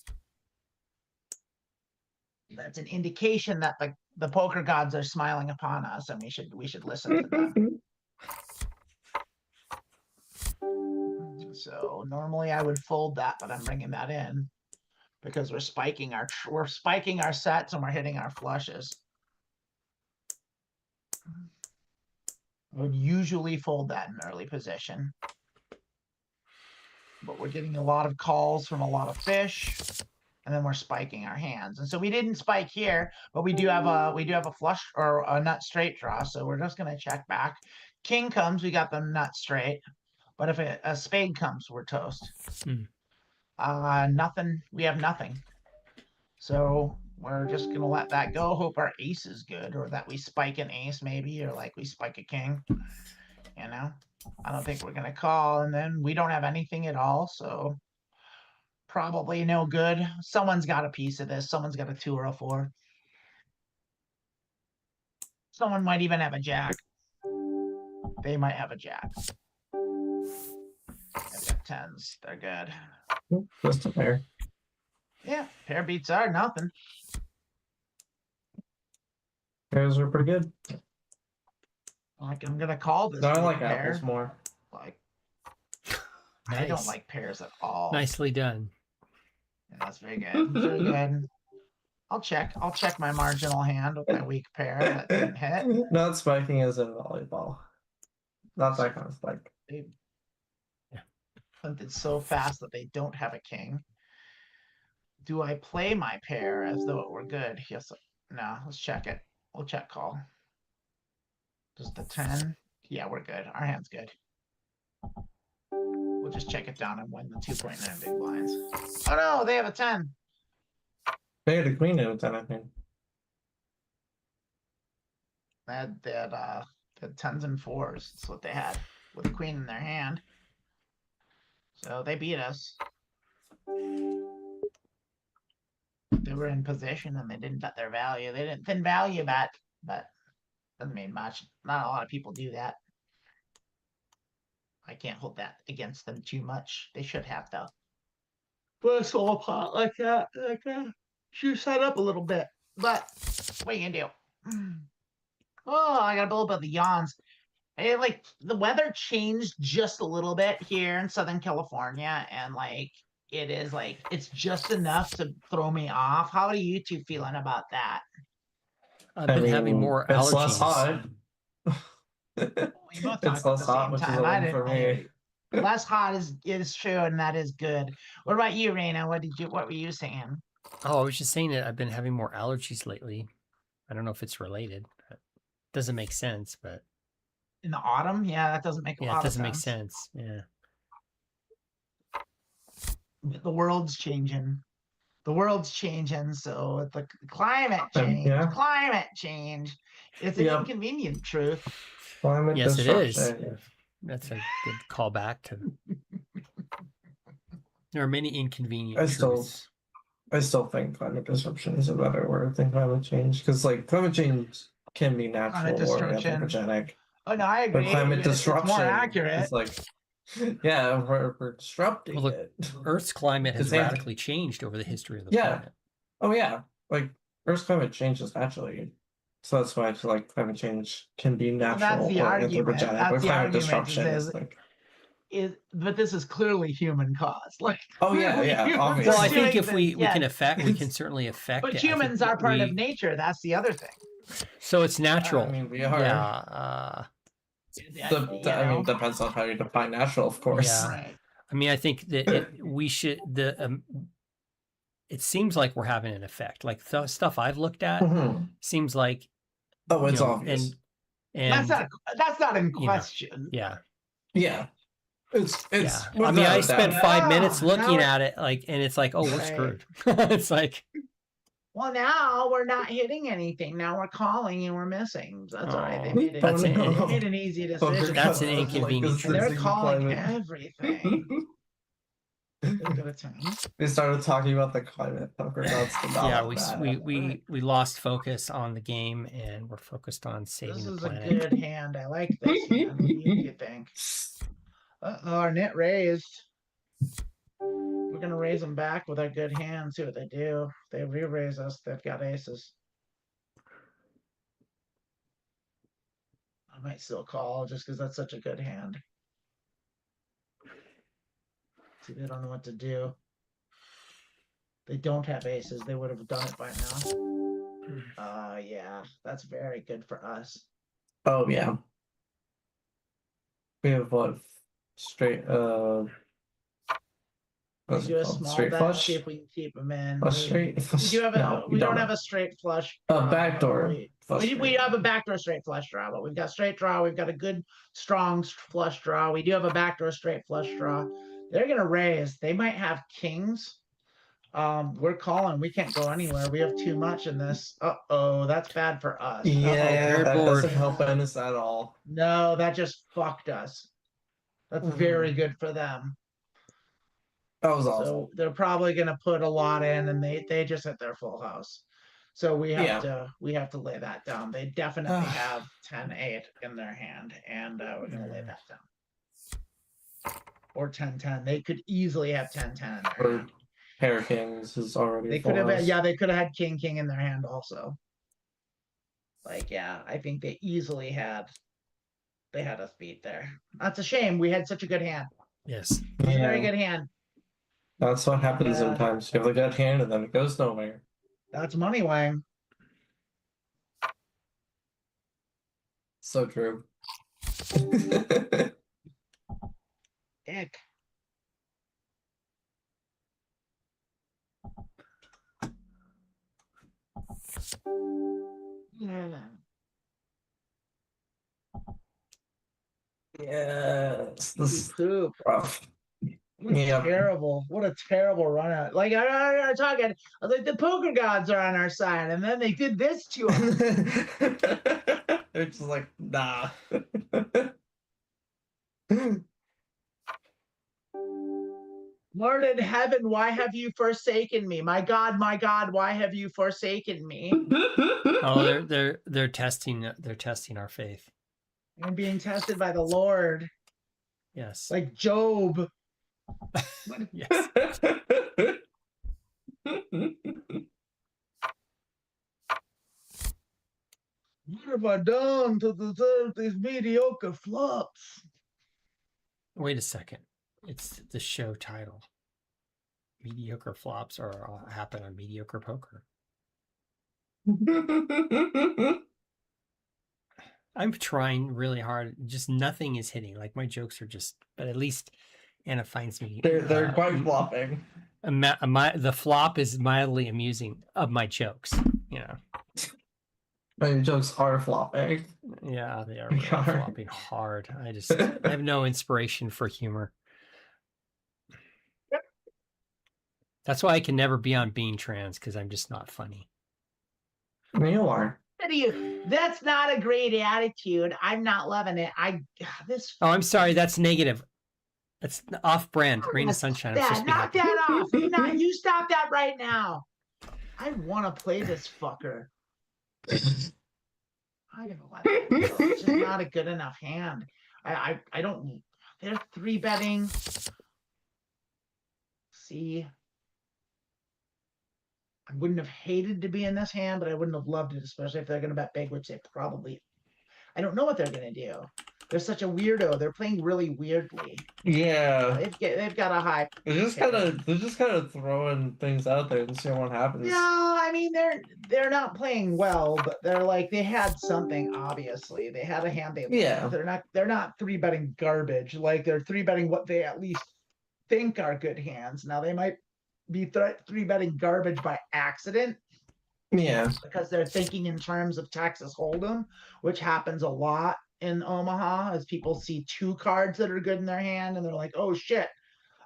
that's an indication that the poker gods are smiling upon us, and we should listen to them. So normally I would fold that, but I'm bringing that in because we're spiking our sets and we're hitting our flushes. I would usually fold that in early position, but we're getting a lot of calls from a lot of fish, and then we're spiking our hands. And so we didn't spike here, but we do have a flush or a nut straight draw. So we're just gonna check back. King comes, we got the nut straight, but if a spade comes, we're toast. Nothing. We have nothing. So we're just gonna let that go. Hope our ace is good, or that we spike an ace maybe, or like we spike a king. You know, I don't think we're gonna call, and then we don't have anything at all. So probably no good. Someone's got a piece of this. Someone's got a 2 or a 4. Someone might even have a jack. They might have a jack. They've got 10s. They're good. Just a pair. Yeah, pair beats are nothing. Pairs are pretty good. Like, I'm gonna call this. No, I like pair. apples more. Like, Nice. I don't like pairs at all. Nicely done. Yeah, that's very good. Very good. I'll check my marginal hand with my weak pair that didn't hit. Not spiking as in volleyball. Not that kind of spike. It's so fast that they don't have a king. Do I play my pair as though it were good? Yes. No, let's check it. We'll check call. Just the 10. Yeah, we're good. Our hand's good. We'll just check it down and win the 2.9 big blinds. Oh no, they have a 10. They had a queen and a 10, I think. They had 10s and 4s. That's what they had, with a queen in their hand. So they beat us. They were in position and they didn't bet their value. They didn't thin value bet, but doesn't mean much. Not a lot of people do that. I can't hold that against them too much. They should have, though. Put a small pot like that. Should set up a little bit. But what are you gonna do? Oh, I got a little bit of the yawns. Like, the weather changed just a little bit here in Southern California, and like it's just enough to throw me off. How are you two feeling about that? I've been having more allergies. It's less hot. We both It's talked at less the hot, same which is time. a I win for didn't. me. Less hot is true, and that is good. What about you, Rayna? What were you saying? Oh, I was just saying that I've been having more allergies lately. I don't know if it's related. It doesn't make sense, but In the autumn? Yeah, that doesn't make a lot of sense. it doesn't make sense. Yeah. The world's changing. So the climate change. Yeah. Climate change. It's an inconvenient truth. Climate Yes, it is. disruption. That's a good callback to. There are many inconvenient I truths. still think climate disruption is a better word than climate change, because like climate change can be natural or anthropogenic. Oh no, I agree. But climate disruption it's more accurate. is like, yeah, we're disrupting it. Earth's climate has radically changed over the history of the planet. Oh yeah, like Earth's climate changes naturally. So that's why I feel like climate change can be Well, natural that's the or argument. anthropogenic, That's but the climate argument. disruption is like. But this is clearly human caused. Like, Oh yeah, clearly yeah, humans obviously. are Well, I think doing if this, we can yes. affect, we can certainly affect But it. I think humans are part of we- nature. That's the other thing. So it's natural. I mean, we are. Yeah. I mean, depends on how you define natural, of course. Yeah. Right. I mean, I think that we should it seems like we're having an effect. Like the stuff I've looked at Mhm. seems like Oh, it's you know, obvious. and That's not in you know, question. yeah. Yeah. It's Yeah. I without mean, I a spent doubt. 5 minutes Ah, looking now- at it, like, and it's like, oh, we're Right. screwed. It's like, Well, now we're not hitting anything. Now we're calling and we're missing. That's all right. They oh, made it. that's They an, made an easy Poker decision. That's an gods like inconvenience. And they're assisting calling climate. everything. Look at the time. We started talking about the climate. Poker gods did not yeah, like that. we lost focus on the game and we're focused on This saving the is a planet. good hand. I like this hand. What do you think? Our net raised. We're gonna raise them back with our good hand. See what they do. If they re-raise us, they've got aces. I might still call just because that's such a good hand. See, they don't know what to do. They don't have aces. They would have done it by now. Yeah, that's very good for us. Oh yeah. We have what straight We what's do it a called? small Straight bet. flush? See if we can keep them in. A straight We do have a. no, we don't have a straight flush. draw, backdoor but flush we draw. have a backdoor straight flush draw, but we've got straight draw. We've got a good strong flush draw. We do have a backdoor straight flush draw. They're gonna raise. They might have kings. We're calling. We can't go anywhere. We have too much in this. Uh-oh, that's bad for us. Yeah, paired that board. doesn't help us at all. No, that just fucked us. That's very good for them. That was awesome. So they're probably gonna put a lot in, and they just hit their full house. So we have to lay that down. They definitely have 10-8 in their hand, and we're gonna lay that down. Or 10-10. They could easily have 10-10 in their Or hand. pair of kings is already. They could have they could have had king in their hand also. Like, yeah, I think they easily had us beat there. That's a shame. We had such a good hand. Yes. Very good hand. That's what happens sometimes. You have a good hand and then it goes nowhere. That's money, Wang. So true. Ick. Yes, this is Poop. rough. What a terrible, what a terrible run out. Like, I'm talking, like the poker gods are on our side, and then they did this to us. They're just like, nah. Lord in heaven, why have you forsaken me? My God, why have you forsaken me? Oh, they're testing our faith. I'm being tested by the Lord, Yes. like Job. Yes. What have I done to deserve these mediocre flops? Wait a second. It's the show title. Mediocre flops happen on mediocre poker. I'm trying really hard. Just nothing is hitting. Like my jokes are just, but at least Anna finds me. They're quite flopping. The flop is mildly amusing of my jokes. You know. My jokes are flopping. Yeah, they are really flopping hard. I have no inspiration for humor. That's why I can never be on Being Trans, because I'm just not funny. You are. That's not a great attitude. I'm not loving it. Oh, I'm sorry. That's negative. That's off-brand. Rayna Sunshine. Knock that off. You stop that right now. I want to play this fucker. I'm gonna let it go. It's just not a good enough hand. I don't. They're 3-betting. See. I wouldn't have hated to be in this hand, but I wouldn't have loved it, especially if they're going to bet big, which they probably. I don't know what they're going to do. They're such a weirdo. They're playing really weirdly. Yeah. They've got a high. They're just kind of throwing things out there and seeing what happens. Yeah, I mean they're not playing well, but they're like they had something. Obviously, they had a hand they Yeah. loved. They're not 3-betting garbage. Like they're 3-betting what they at least think are good hands. Now they might be 3-betting garbage by accident. Yeah. Because they're thinking in terms of Texas Hold'em, which happens a lot in Omaha, as people see 2 cards that are good in their hand and they're like, oh shit,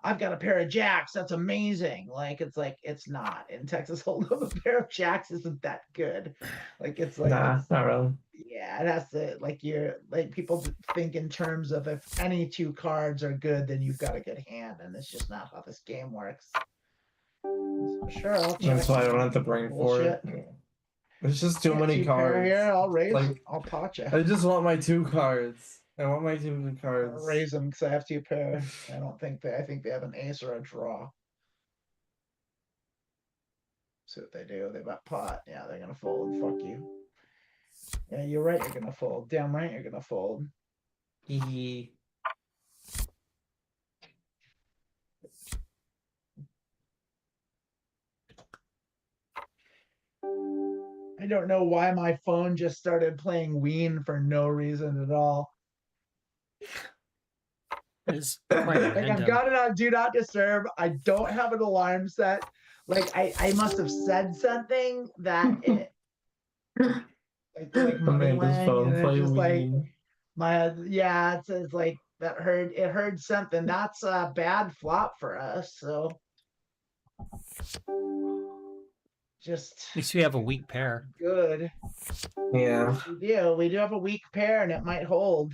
I've got a pair of jacks. That's amazing. Like it's not in Texas Hold'em. A pair of jacks isn't that good. Like it's like Nah, not really. Yeah, it has to like people think in terms of if any 2 cards are good, then you've got a good hand, and it's just not how this game works. So sure, I'll check. That's why I don't have to bring forward. There's just too many cards. Here, I'll raise. Like, I'll pot you. I just want my 2 cards. I want my 2 cards. I'll raise them because I have 2 pair. I don't think I think they have an ace or a draw. See what they do. They got pot. Yeah, they're gonna fold. Fuck you. Yeah, you're right. You're gonna fold. Damn right, you're gonna fold. Hee. I don't know why my phone just started playing Ween for no reason at all. It's quite Like random. I've got it on Do Not Disturb. I don't have an alarm set. Like I must have said something that it like money Amanda's phone and play just like Ween. it says like that heard something. That's a bad flop for us. So just At least we have a weak pair. good. Yeah. We do have a weak pair and it might hold.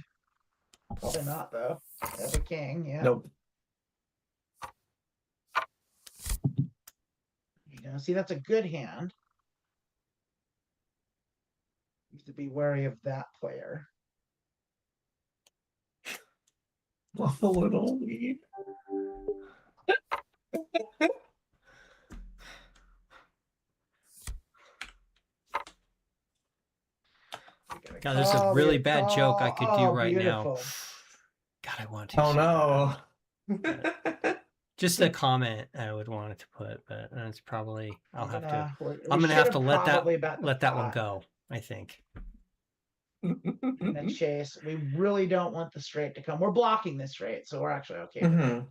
Probably not though. They have a king, yeah. Nope. See, that's a good hand. You have to be wary of that player. Love a little weed. God, there's a really bad joke I could do right now. God, I want to. Oh no. Just a comment I would want it to put, but it's probably I'm gonna have to let that one go, I think. And chase. We really don't want the straight to come. We're blocking the straight, so we're actually okay with it.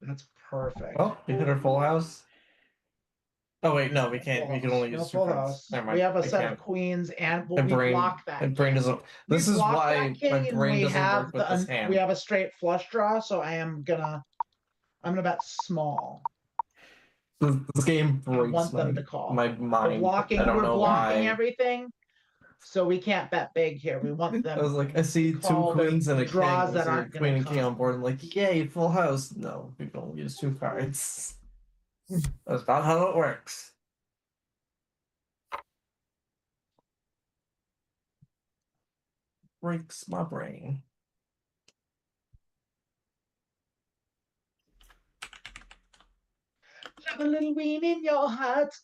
That's perfect. Oh, we hit our full house. Oh wait, no, we can't. We can only use 2 cards. Never mind. We have a set of queens, and we block that. My brain doesn't. This is why my brain doesn't work with this hand. We have a straight flush draw, so I'm gonna bet small. This game breaks my mind. We're blocking everything, so we can't bet big here. We want them. I was like, I see 2 queens and a king. I see a queen and king on board. I'm like, yay, full house. No, we can only use 2 cards. That's not how it works. Breaks my brain. Have a little Ween in your heart.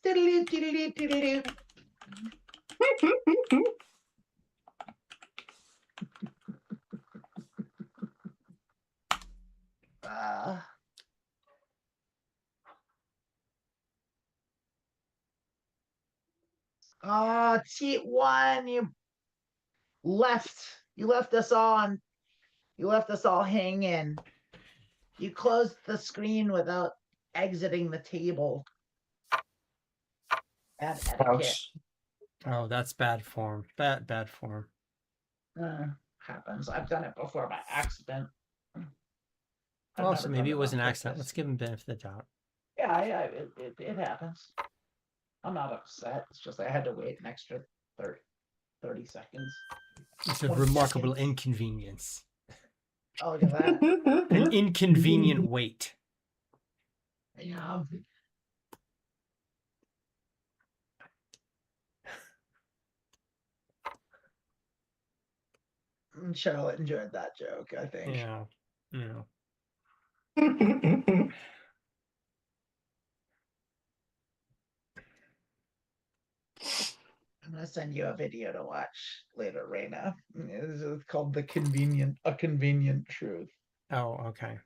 T1, you left us all hanging. You closed the screen without exiting the table. Bad etiquette. Oh, that's bad form. Bad form. Happens. I've done it before by accident. Also, maybe it was an accident. Let's give him benefit of the doubt. Yeah, it happens. I'm not upset. It's just I had to wait an extra 30 seconds. It's a remarkable inconvenience. Oh, look at that. An inconvenient wait. Yeah. Charlotte enjoyed that joke, I think. Yeah. you know. I'm gonna send you a video to watch later, Rayna. It's called A Convenient Truth. Oh, okay.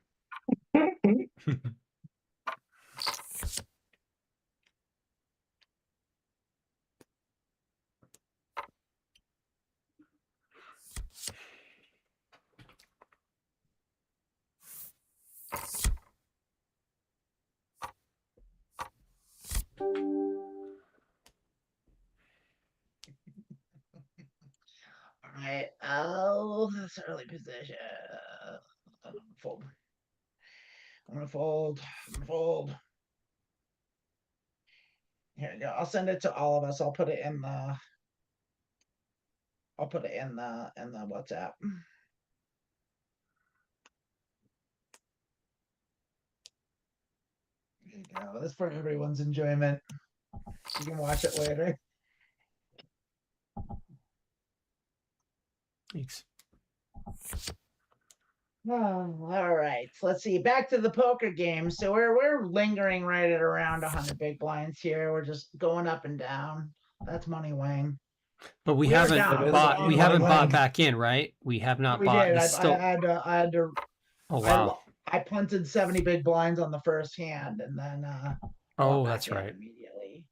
All right. Oh, that's early position. Fold. I'm gonna fold. Here you go. I'll send it to all of us. I'll put it in the. in the WhatsApp. There you go. That's for everyone's enjoyment. You can watch it later. Thanks. Oh, all right. So let's see. Back to the poker game. So we're lingering right at around 100 big blinds here. We're just going up and down. That's money weighing. But we haven't bought. We haven't bought back in, right? We have not bought. We did. I had to. Oh wow! I punted 70 big blinds on the first hand, and then. Oh, that's right. Immediately.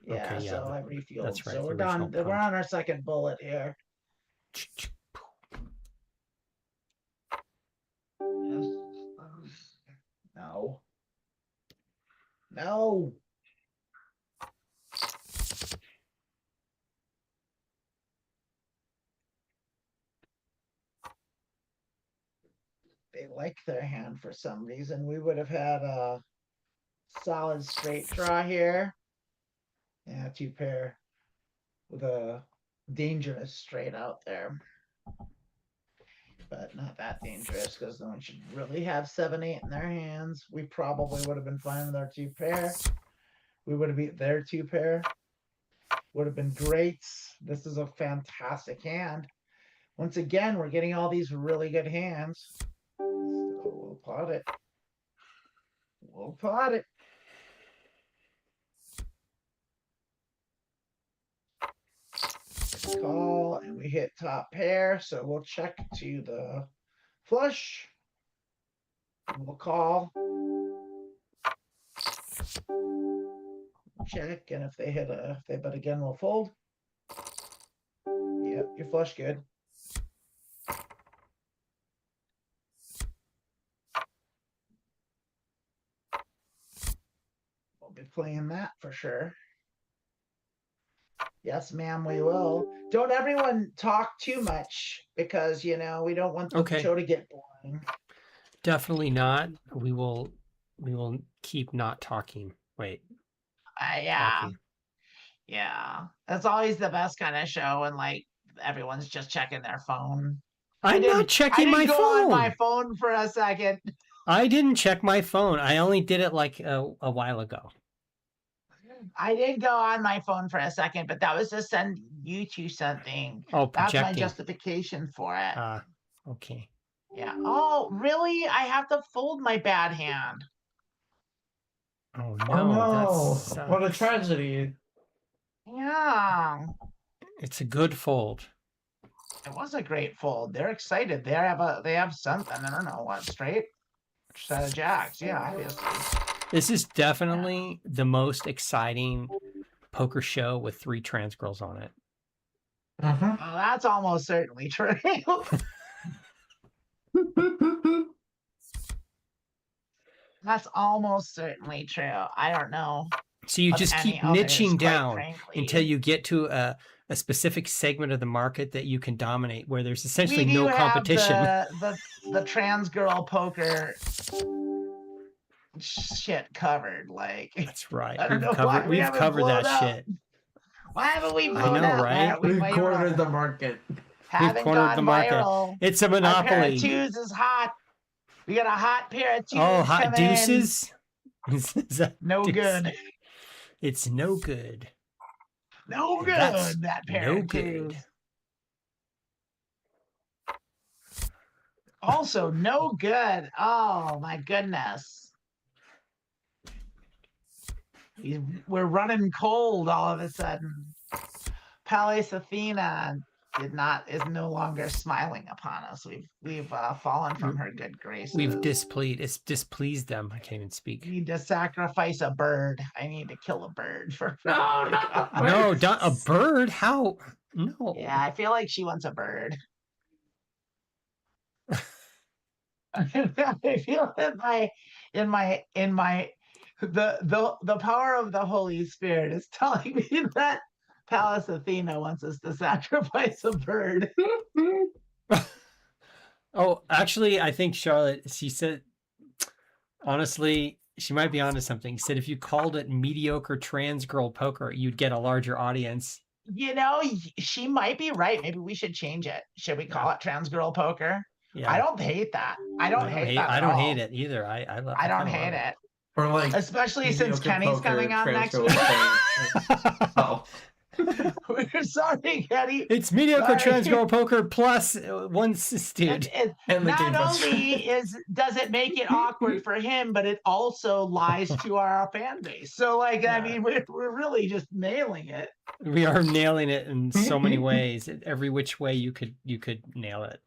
Yeah. Okay, yeah, So I refueled. That's right. So we're done. We're on our second bullet here. No. No. They like their hand for some reason. We would have had a solid straight draw here. Yeah, two pair with a dangerous straight out there. But not that dangerous because no one should really have 7-8 in their hands. We probably would have been fine with our two pair. We would have beat their two pair. Would have been great. This is a fantastic hand. Once again, we're getting all these really good hands. So we'll pot it. We'll pot it. Call, and we hit top pair, so we'll check to the flush. We'll call. Check, and if they bet again, we'll fold. Yep, you're flush good. We'll be playing that for sure. Yes, ma'am, we will. Don't everyone talk too much because, we don't want the show to get boring. Definitely not. We will keep not talking. Wait. Yeah. Talking. Yeah. That's always the best kind of show when everyone's just checking their phone. I'm not checking my phone. I didn't go on my phone for a second. I didn't check my phone. I only did it a while ago. I did go on my phone for a second, but that was to send you two something. Oh, projecting. That's my justification for it. Okay. Yeah. Oh, really? I have to fold my bad hand. Oh no! What a tragedy. Yeah. It's a good fold. It was a great fold. They're excited. They have something. I don't know what straight set of jacks. Yeah, obviously. This is definitely the most exciting poker show with 3 trans girls on it. Oh, that's almost certainly true. That's almost certainly true. I don't know. So you just keep niching down until you get to a specific segment of the market that you can dominate, where there's essentially no competition. The trans girl poker shit covered. That's right. We've covered that shit. Why haven't we? I know, right? We've cornered the market. We've cornered the market. It's a monopoly. Our pair of twos is hot. We got a hot pair of twos. Oh, hot deuces. No good. It's no good. No good. That pair of twos. Good. Also, no good. Oh my goodness. We're running cold all of a sudden. Pallas Athena is no longer smiling upon us. We've fallen from her good graces. We've displeased them. I can't even speak. I need to sacrifice a bird. I need to kill a bird for. No, not a bird. How? No. Yeah, I feel like she wants a bird. I feel in my the power of the Holy Spirit is telling me that Pallas Athena wants us to sacrifice a bird. Oh, actually, I think Charlotte, she said, honestly, she might be onto something. She said if you called it mediocre trans girl poker, you'd get a larger audience. You know, she might be right. Maybe we should change it. Should we call it trans girl poker? Yeah. I don't hate that. I don't hate that. I don't hate it either. I don't hate it. Or like, especially since Kenny's coming on next week. Oh. We're sorry, Kenny. It's mediocre trans girl poker plus one dude. And not only does it make it awkward for him, but it also lies to our fan base. So, like, I mean, we're really just nailing it. We are nailing it in so many ways. Every which way you could nail it.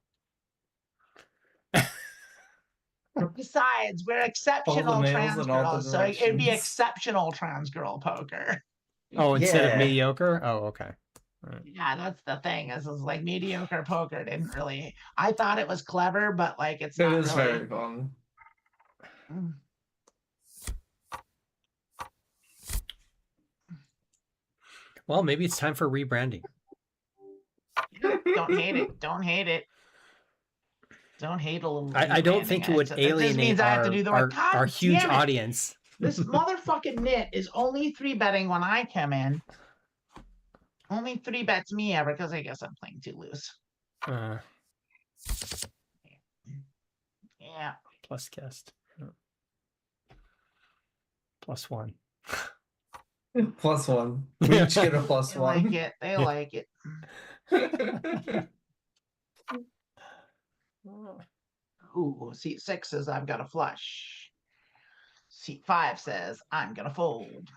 Besides, we're exceptional trans girls, so it'd be exceptional trans girl poker. Oh, instead of mediocre? Oh, okay. Right. Yeah, that's the thing. Is like mediocre poker didn't really. I thought it was clever, but like it's not. It is very fun. Well, maybe it's time for rebranding. Don't hate it. Don't hate it. Don't hate a little. I don't think it would alienate our huge audience. This motherfucking knit is only 3-betting when I come in. Only 3-bets me ever because I guess I'm playing too loose. Yeah. Plus cast. +1. +1. We each get a +1. They like it. Ooh, seat 6 says I've got a flush. Seat 5 says I'm gonna fold.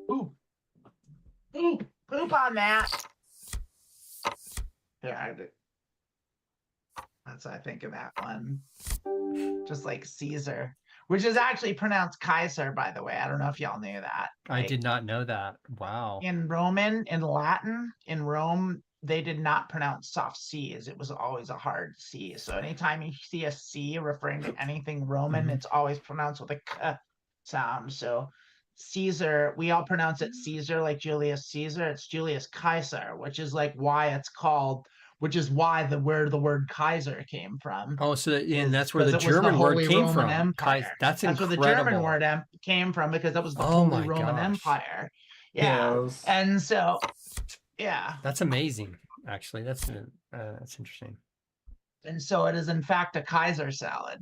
Ooh. Ooh, poop on that. Yeah, I did. That's what I think of that one. Just like Caesar, which is actually pronounced Kaiser, by the way. I don't know if y'all knew that. I did not know that. Wow. In Roman, in Latin, in Rome, they did not pronounce soft C's. It was always a hard C. So anytime you see a C referring to anything Roman, it's always pronounced with a K sound. So Caesar, we all pronounce it Caesar, like Julius Caesar. It's Julius Kaiser, which is like why it's called, which is why where the word Kaiser came from. Oh, so and that's where the German word came from. That's where the German word came from, because that was the Holy Roman Empire. Yeah, yes. And so, yeah, that's amazing. Actually, that's interesting. And so it is in fact a Kaiser salad.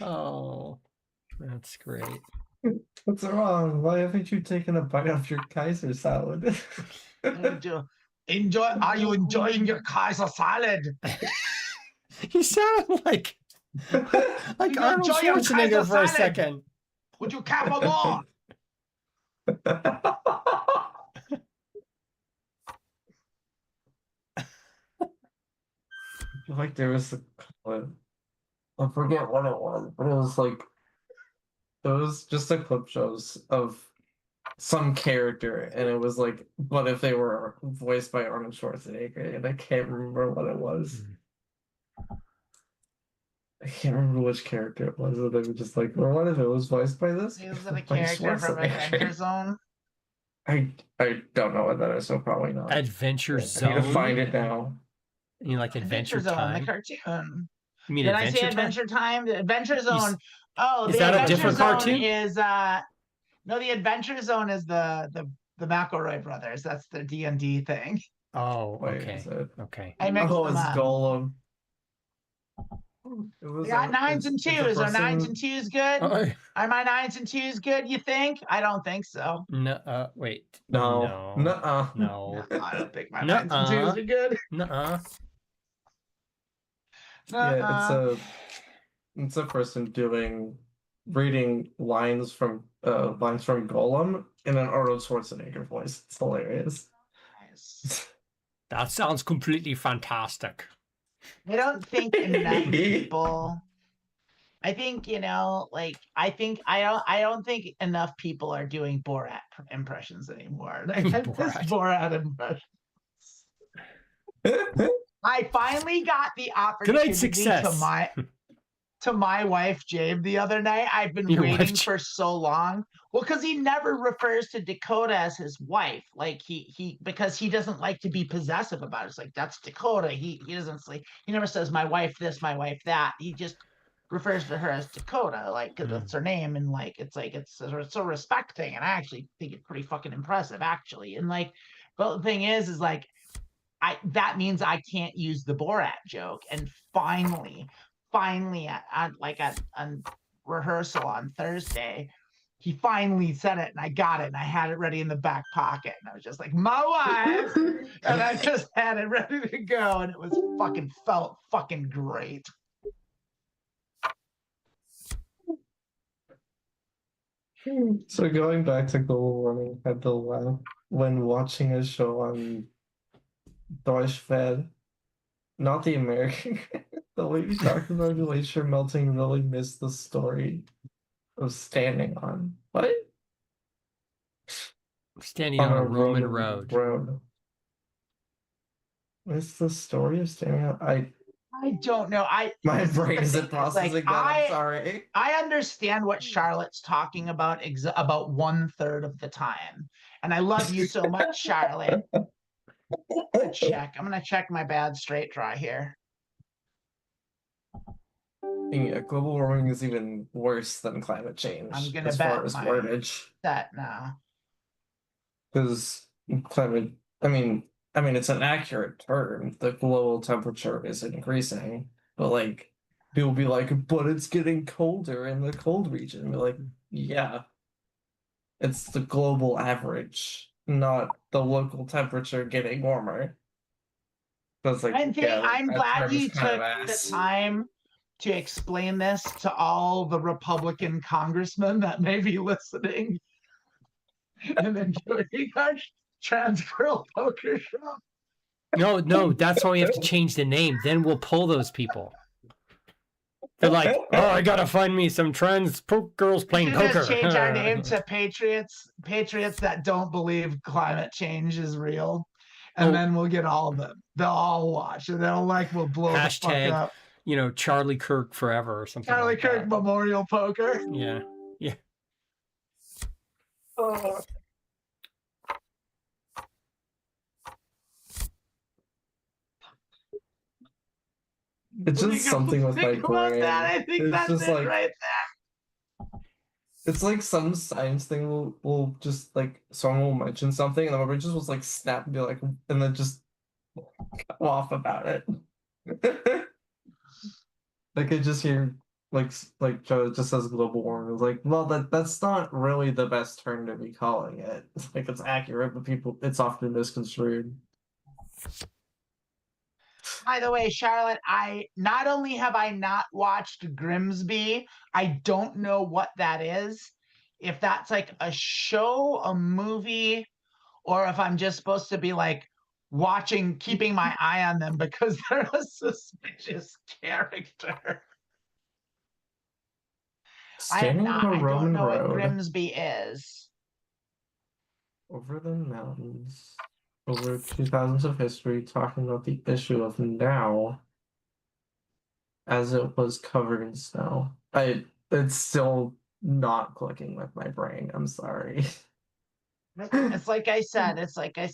Oh, that's great. What's wrong? Why haven't you taken a bite of your Kaiser salad? Enjoy. Are you enjoying your Kaiser salad? He sounded like Arnold Schwarzenegger for a second. Would you cap them on? I feel like there was I forget what it was, but it was like just a clip shows of some character, and it was like, what if they were voiced by Arnold Schwarzenegger? And I can't remember what it was. I can't remember which character it was. And they were just like, well, what if it was voiced by this? Is it a character from Adventure Zone? I don't know what that is, so probably not. Adventure Zone? I need to find it now. You like Adventure Zone, Time? the cartoon. You mean Did Adventure I say Adventure Time? The Adventure Zone. Is that a different cartoon? No, the Adventure Zone is the McElroy brothers. That's the D&D thing. Oh, Wait, okay. is it? Okay. I mixed Oh, them it's up. Golem. It I was got nines and it's a twos. Are nines person- and twos good? Oh, Are my nines and twos good, you think? I don't think so. no, wait. No. No. Nuh-uh. No. I don't think my nines and twos are good. Nuh-uh. Yeah, it's a person reading lines from Golem in an Arnold Schwarzenegger voice. It's hilarious. Nice. That sounds completely fantastic. I don't think enough people. I think I don't think enough people are doing Borat impressions anymore. I miss Borat impressions. I finally got the opportunity to my wife Jabe the other night. I've been waiting for so long. Well, because he never refers to Dakota as his wife, like he because he doesn't like to be possessive about it. It's like, that's Dakota. He doesn't say, he never says my wife this, my wife that. He just refers to her as Dakota, like, because that's her name, and like it's a respect thing, and I actually think it's pretty fucking impressive, actually. And like, but the thing is like, that means I can't use the Borat joke. And finally on rehearsal on Thursday, he finally said it, and I got it, and I had it ready in the back pocket, and I was just like, my wife, and I just had it ready to go, and it felt fucking great. So going back to global warming, I had to laugh when watching a show on Deutsche Fed, not the American. The way you talked about glacier melting really missed the story of standing on what? Standing on a Roman road. What's the story of standing on? I don't know. My brain isn't processing that. I'm sorry. I understand what Charlotte's talking about about 1/3 of the time, and I love you so much, Charlotte. I'm gonna check my bad straight draw here. Yeah, global warming is even worse than climate change. I'm gonna as bet far as wordage. That now. Because climate, I mean, it's an accurate term. The global temperature is increasing, but like, people be like, but it's getting colder in the cold region. We're like, yeah, it's the global average, not the local temperature getting warmer. That's like, I'm glad you took the time to explain this to all the Republican congressmen that may be listening and enjoying our trans girl poker show. No, that's why we have to change the name. Then we'll pull those people. They're like, oh, I gotta find me some trans girls playing poker. Just change our name to Patriots that don't believe climate change is real. And then we'll get all of them. They'll all watch, and we'll blow the fuck up. Charlie Kirk forever or something. Charlie Kirk Memorial Poker. Yeah. Oh. It's just something with my brain. I think that's just it right there. It's like some science thing will just like someone will mention something and the brain just was like snap and be like, and then just go off about it. Like I just hear like Joe just says global warming. It's like, well, that's not really the best term to be calling it. Like it's accurate, but it's often misconstrued. By the way, Charlotte, I not only have I not watched Grimsby, I don't know what that is. If that's like a show, a movie, or if I'm just supposed to be like keeping my eye on them because they're a suspicious character. I don't know what Grimsby is. Over the mountains, over 2000s of history, talking about the issue of now as it was covered in snow. It's still not clicking with my brain. I'm sorry. It's like I said. It's like I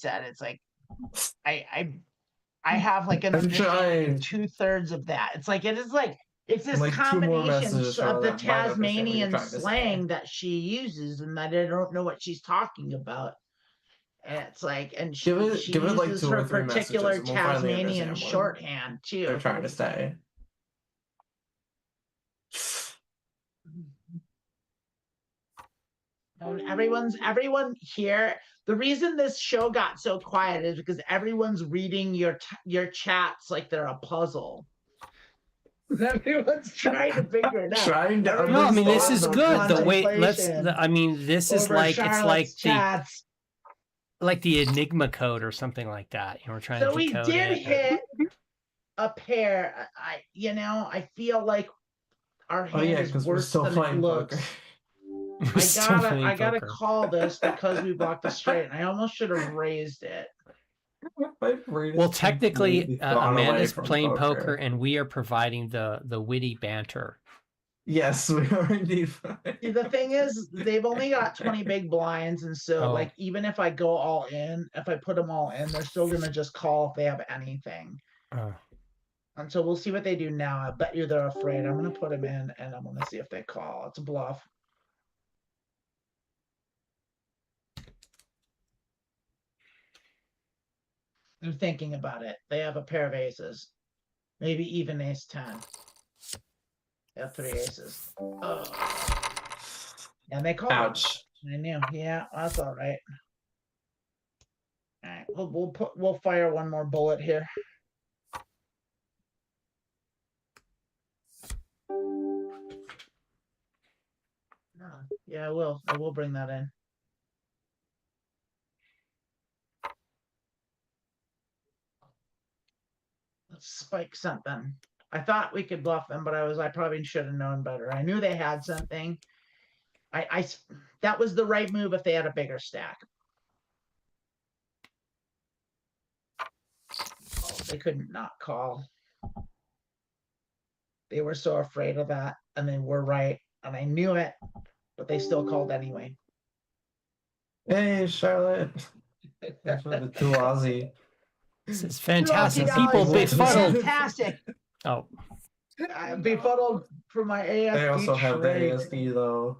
have like an understanding of 2/3 of that. It's like it is like It's this Like 2 more combination messages of the that might understand what you're Tasmanian trying to say. slang that she uses, and that I don't know what she's talking about. And it's like, and she Give it like uses 2 or her 3 particular messages and we'll finally Tasmanian understand what shorthand too. they're trying to say. And everyone here. The reason this show got so quiet is because everyone's reading your chats like they're a puzzle. Everyone's trying to figure it out. Trying to No, I mean, this is understand good. The way contemplation I mean, this is over like, it's like Charlotte's the chats. like the Enigma code or something like that. You know, we're trying So to we decode did it. hit a pair. I feel like our hand Oh yeah, is because we're worse still than it playing looks. poker. We're still playing I gotta poker. call this because we blocked the straight. And I almost should have raised it. Well, technically, Amanda's from playing poker, and we are providing the witty banter. Yes, we are indeed. See, the thing is, they've only got 20 big blinds, and so like even if I go all in, if I put them all in, they're still gonna just call if they have anything. And so we'll see what they do now. I bet you they're afraid. I'm gonna put them in, and I'm gonna see if they call. It's a bluff. They're thinking about it. They have a pair of aces, maybe even ace 10. They have 3 aces. Oh. And they call. Ouch. I knew. Yeah, that's all right. All right, we'll fire one more bullet here. Yeah, I will. I will bring that in. Let's spike something. I thought we could bluff them, but I probably should have known better. I knew they had something. That was the right move if they had a bigger stack. Oh, they couldn't not call. They were so afraid of that, and they were right, and I knew it, but they still called anyway. Hey, Charlotte. Thanks for the 2 Aussie. This is fantastic. $2 People befuddled. Fantastic. Oh, I'm befuddled for my ASD. They also have the trade. ASD though.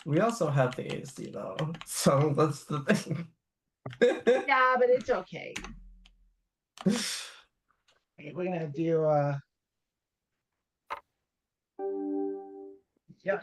We also have the ASD though. So that's the thing. Yeah, but it's okay. Okay, we're gonna do yeah.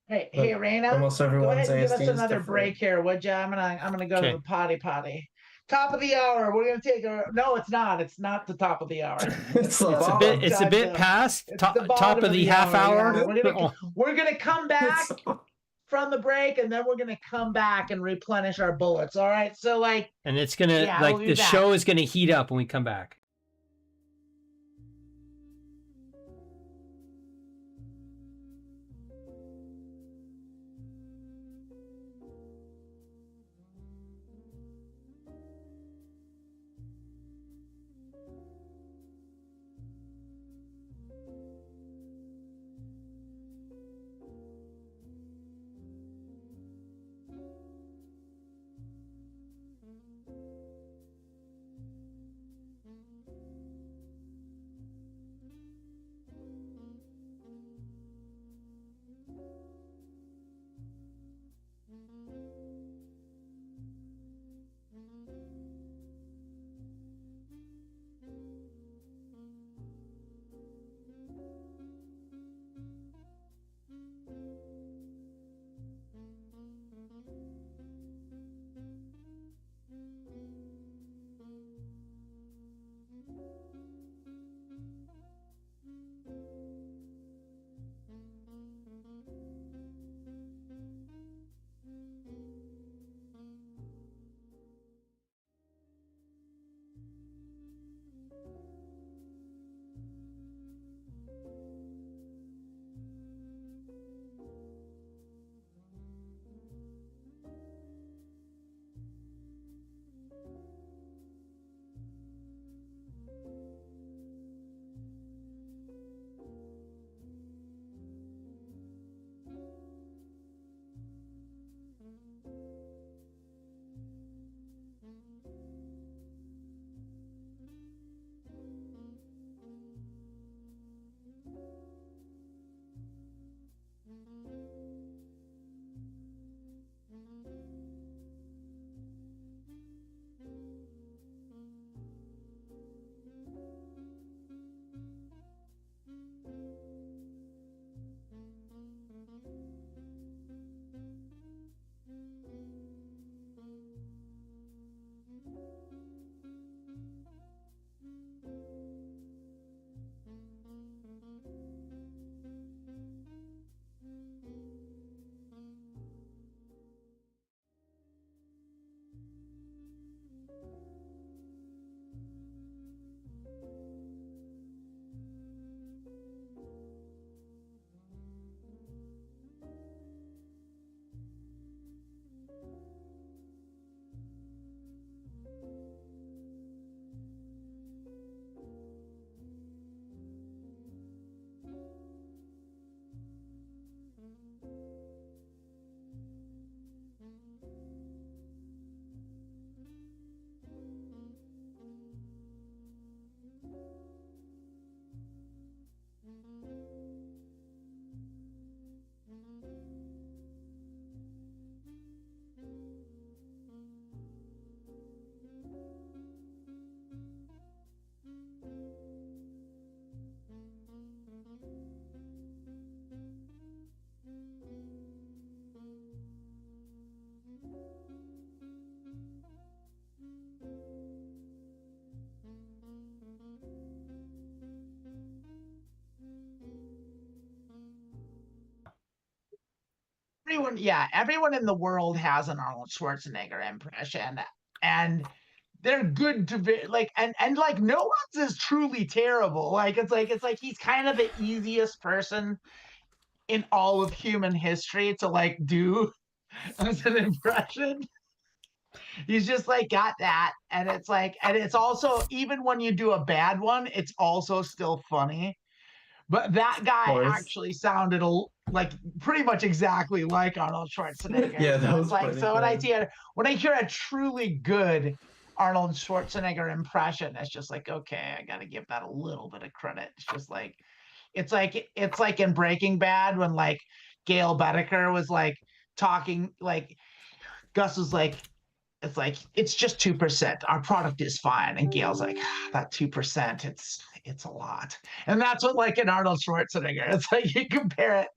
Hey, Rayna, almost go everyone's ahead and give us ASD is another different. break here, would you? I'm gonna go to Okay. the potty. Top of the hour. We're gonna take a no, it's not. It's not the top of the hour. It's the it's a bottom. bit. It's a bit past It's top, the top bottom of the half hour. Yeah. We're gonna come back It's- from the break, and then we're gonna come back and replenish our bullets. All right. So like, And it's gonna Yeah, like we'll be the back. show is gonna heat up when we come back. everyone in the world has an Arnold Schwarzenegger impression, and they're good to be like, and like no one's is truly terrible. Like it's like he's kind of the easiest person in all of human history to like do as an impression. He's just like got that, and it's like, and it's also, even when you do a bad one, it's also still funny. But that guy actually sounded like pretty much exactly like Arnold Schwarzenegger. Yeah, that was like, pretty so good. when I hear a truly good Arnold Schwarzenegger impression, it's just like, okay, I gotta give that a little bit of credit. It's just like it's like in Breaking Bad when like Gail Bedecker was like talking, like Gus was like, it's like, it's just 2%. Our product is fine. And Gail's like, that 2%, it's a lot. And that's what, like in Arnold Schwarzenegger, it's like you compare it,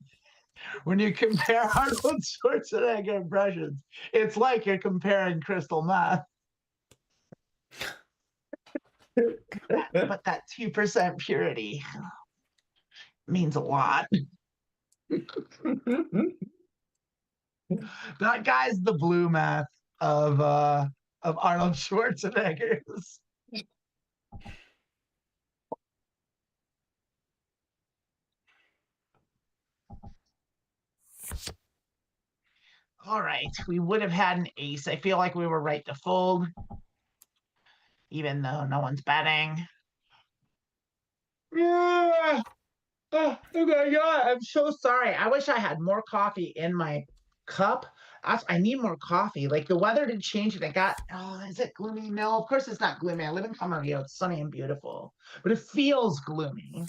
when you compare Arnold Schwarzenegger impressions, it's like you're comparing crystal meth. But that 2% purity means a lot. That guy's the blue meth of Arnold Schwarzenegger's. All right, we would have had an ace. I feel like we were right to fold, even though no one's betting. Yeah. Oh my God, I'm so sorry. I wish I had more coffee in my cup. I need more coffee. Like the weather didn't change, and I got, oh, is it gloomy? No, of course it's not gloomy. I live in Camarillo. It's sunny and beautiful, but it feels gloomy.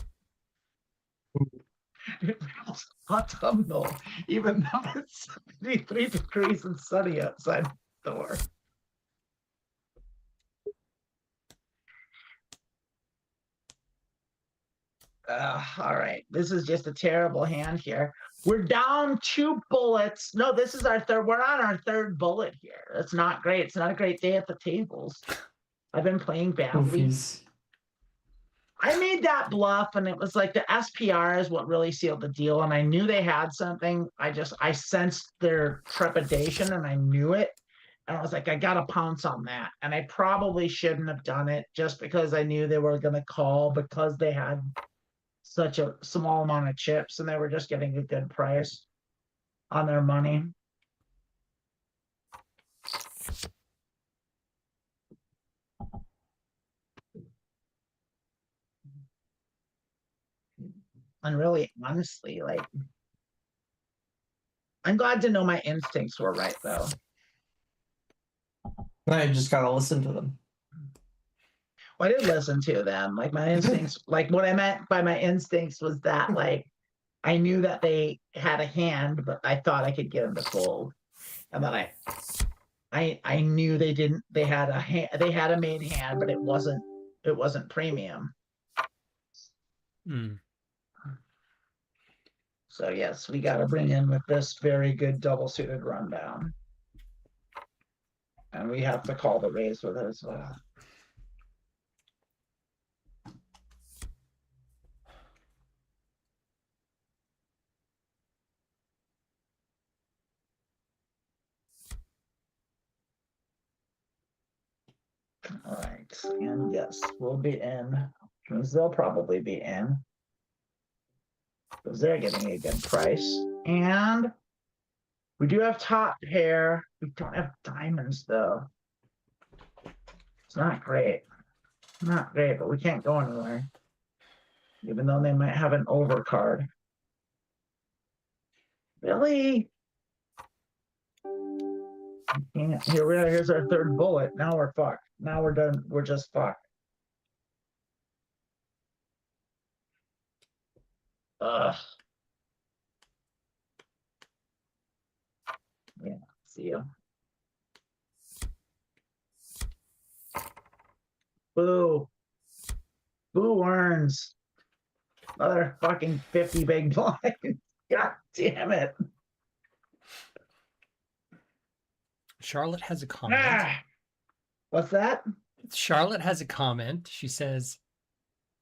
It feels autumnal, even though it's 73 degrees and sunny outside the door. All right, this is just a terrible hand here. We're down 2 bullets. No, this is our third. We're on our 3rd bullet here. That's not great. It's not a great day at the tables. I've been playing badly. I made that bluff, and it was like the SPR is what really sealed the deal. And I knew they had something. I sensed their trepidation, and I knew it. And I was like, I gotta pounce on that. And I probably shouldn't have done it, just because I knew they were gonna call, because they had such a small amount of chips and they were just getting a good price on their money. And really, honestly, like, I'm glad to know my instincts were right, though. I just gotta listen to them. Well, I did listen to them. Like my instincts, like what I meant by my instincts was that, like, I knew that they had a hand, but I thought I could get them to fold, and then I knew they didn't. They had a hand. They had a made hand, but it wasn't premium. So yes, we got to bring in with this very good double suited rundown, and we have to call the raise with it as well. All right, and yes, we'll be in, because they'll probably be in, because they're getting a good price. And we do have top pair. We don't have diamonds, though. It's not great. Not great, but we can't go anywhere, even though they might have an overcard. Really? Here's our 3rd bullet. Now we're fucked. Now we're done. We're just fucked. Ugh. Yeah, see you. Boo. Boo earns. Another fucking 50 big blinds. God damn it. Charlotte has a comment. What's that? Charlotte has a comment. She says,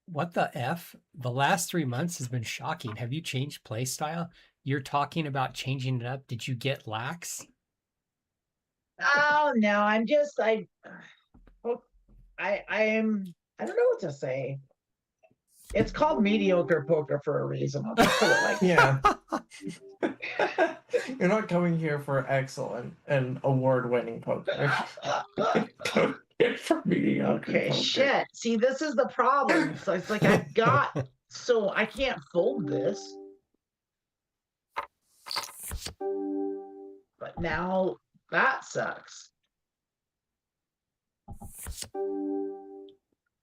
"What the F? The last 3 months has been shocking. Have you changed play style? you're talking about changing it up. Did you get lax? Oh no, I'm just I don't know what to say. It's called mediocre poker for a reason. I'll just put it like Yeah. You're not coming here for excellent and award-winning poker. Come here for mediocre okay, poker. shit. See, this is the problem. So it's like I've got so I can't fold this. But now that sucks.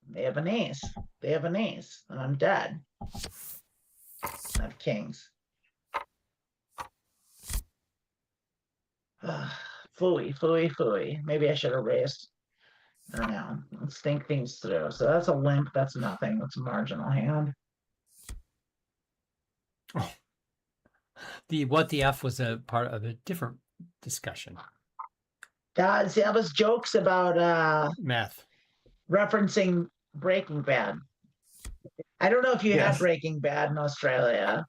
They have an ace. They have an ace, and I'm dead. I have kings. Phooey, phooey, phooey. Maybe I should have raised. I don't know. Let's think things through. So that's a limp. That's nothing. That's a marginal hand. What the F was a part of a different discussion. See, that was jokes about Math. referencing Breaking Bad. I don't know if you had Yes. Breaking Bad in Australia.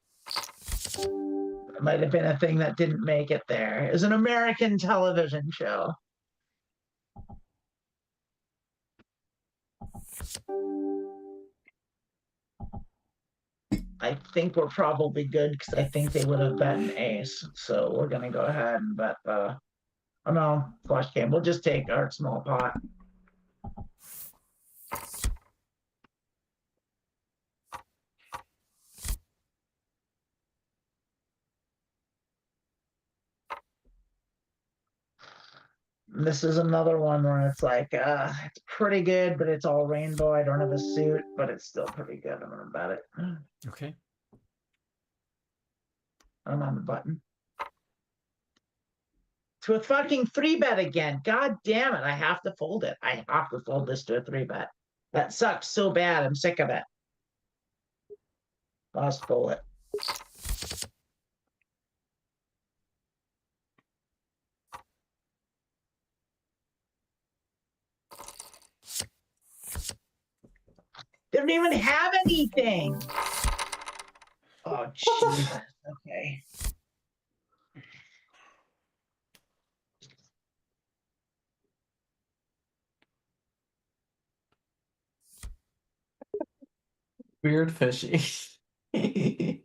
It might have been a thing that didn't make it there. It was an American television show. I think we're probably good because I think they would have bet an ace. So we're gonna go ahead and bet oh no, flush game. We'll just take our small pot. This is another one where it's like, it's pretty good, but it's all rainbow. I don't have a suit, but it's still pretty good. I'm gonna bet it. Okay. I'm on the button. To a fucking 3-bet again. God damn it. I have to fold it. I have to fold this to a 3-bet. That sucks so bad. I'm sick of it. Lost bullet. They don't even have anything. Oh, Jesus. Okay. Weird fishy. Yeah,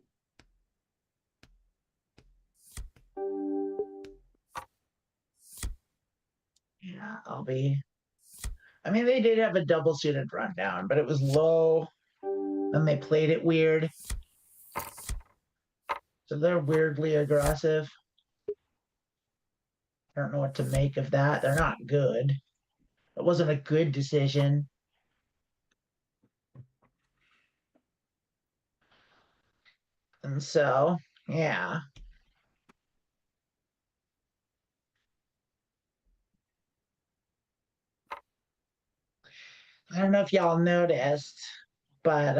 I mean, they did have a double suited rundown, but it was low. And they played it weird. So they're weirdly aggressive. I don't know what to make of that. They're not good. It wasn't a good decision. And so, yeah. I don't know if y'all noticed, but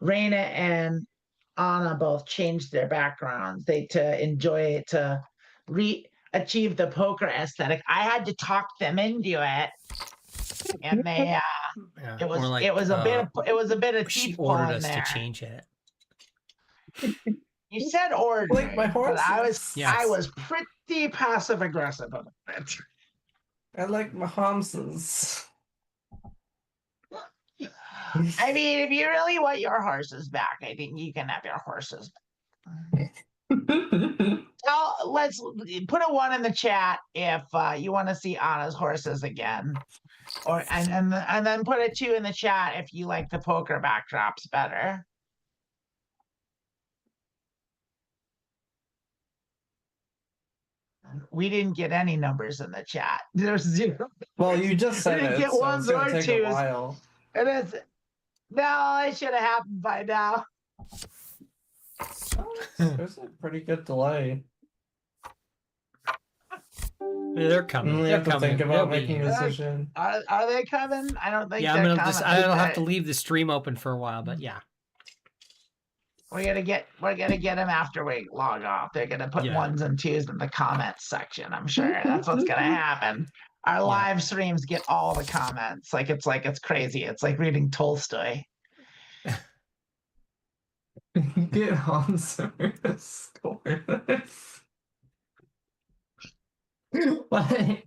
Rayna and Anna both changed their backgrounds. To achieve the poker aesthetic. I had to talk them into it, and they Yeah, it was or like, it was a bit of she teeth ordered pulling us there. to change it. You said ordered, Like my but I horses. was pretty passive aggressive about it. I like my horses. I mean, if you really want your horses back, I think you can have your horses back. Let's put a 1 in the chat if you want to see Anna's horses again, and then put a 2 in the chat if you like the poker backdrops better. We didn't get any numbers in the chat. There's 0. Well, you just said didn't it, get so ones it's gonna or take a twos. while. And it's no, it should have happened by now. Oh, there's a pretty good delay. Yeah, they're coming. You They're have to coming. think They'll about be making here. a decision. Are they coming? I don't think Yeah, they're I'm coming. gonna I'll have to leave the stream open for a while, but yeah. We're gonna get them after we log off. They're gonna put 1s and 2s in the comments section. I'm sure that's what's gonna happen. Our live streams get all the comments. It's crazy. It's like reading Tolstoy. Get Hanser to score this. What?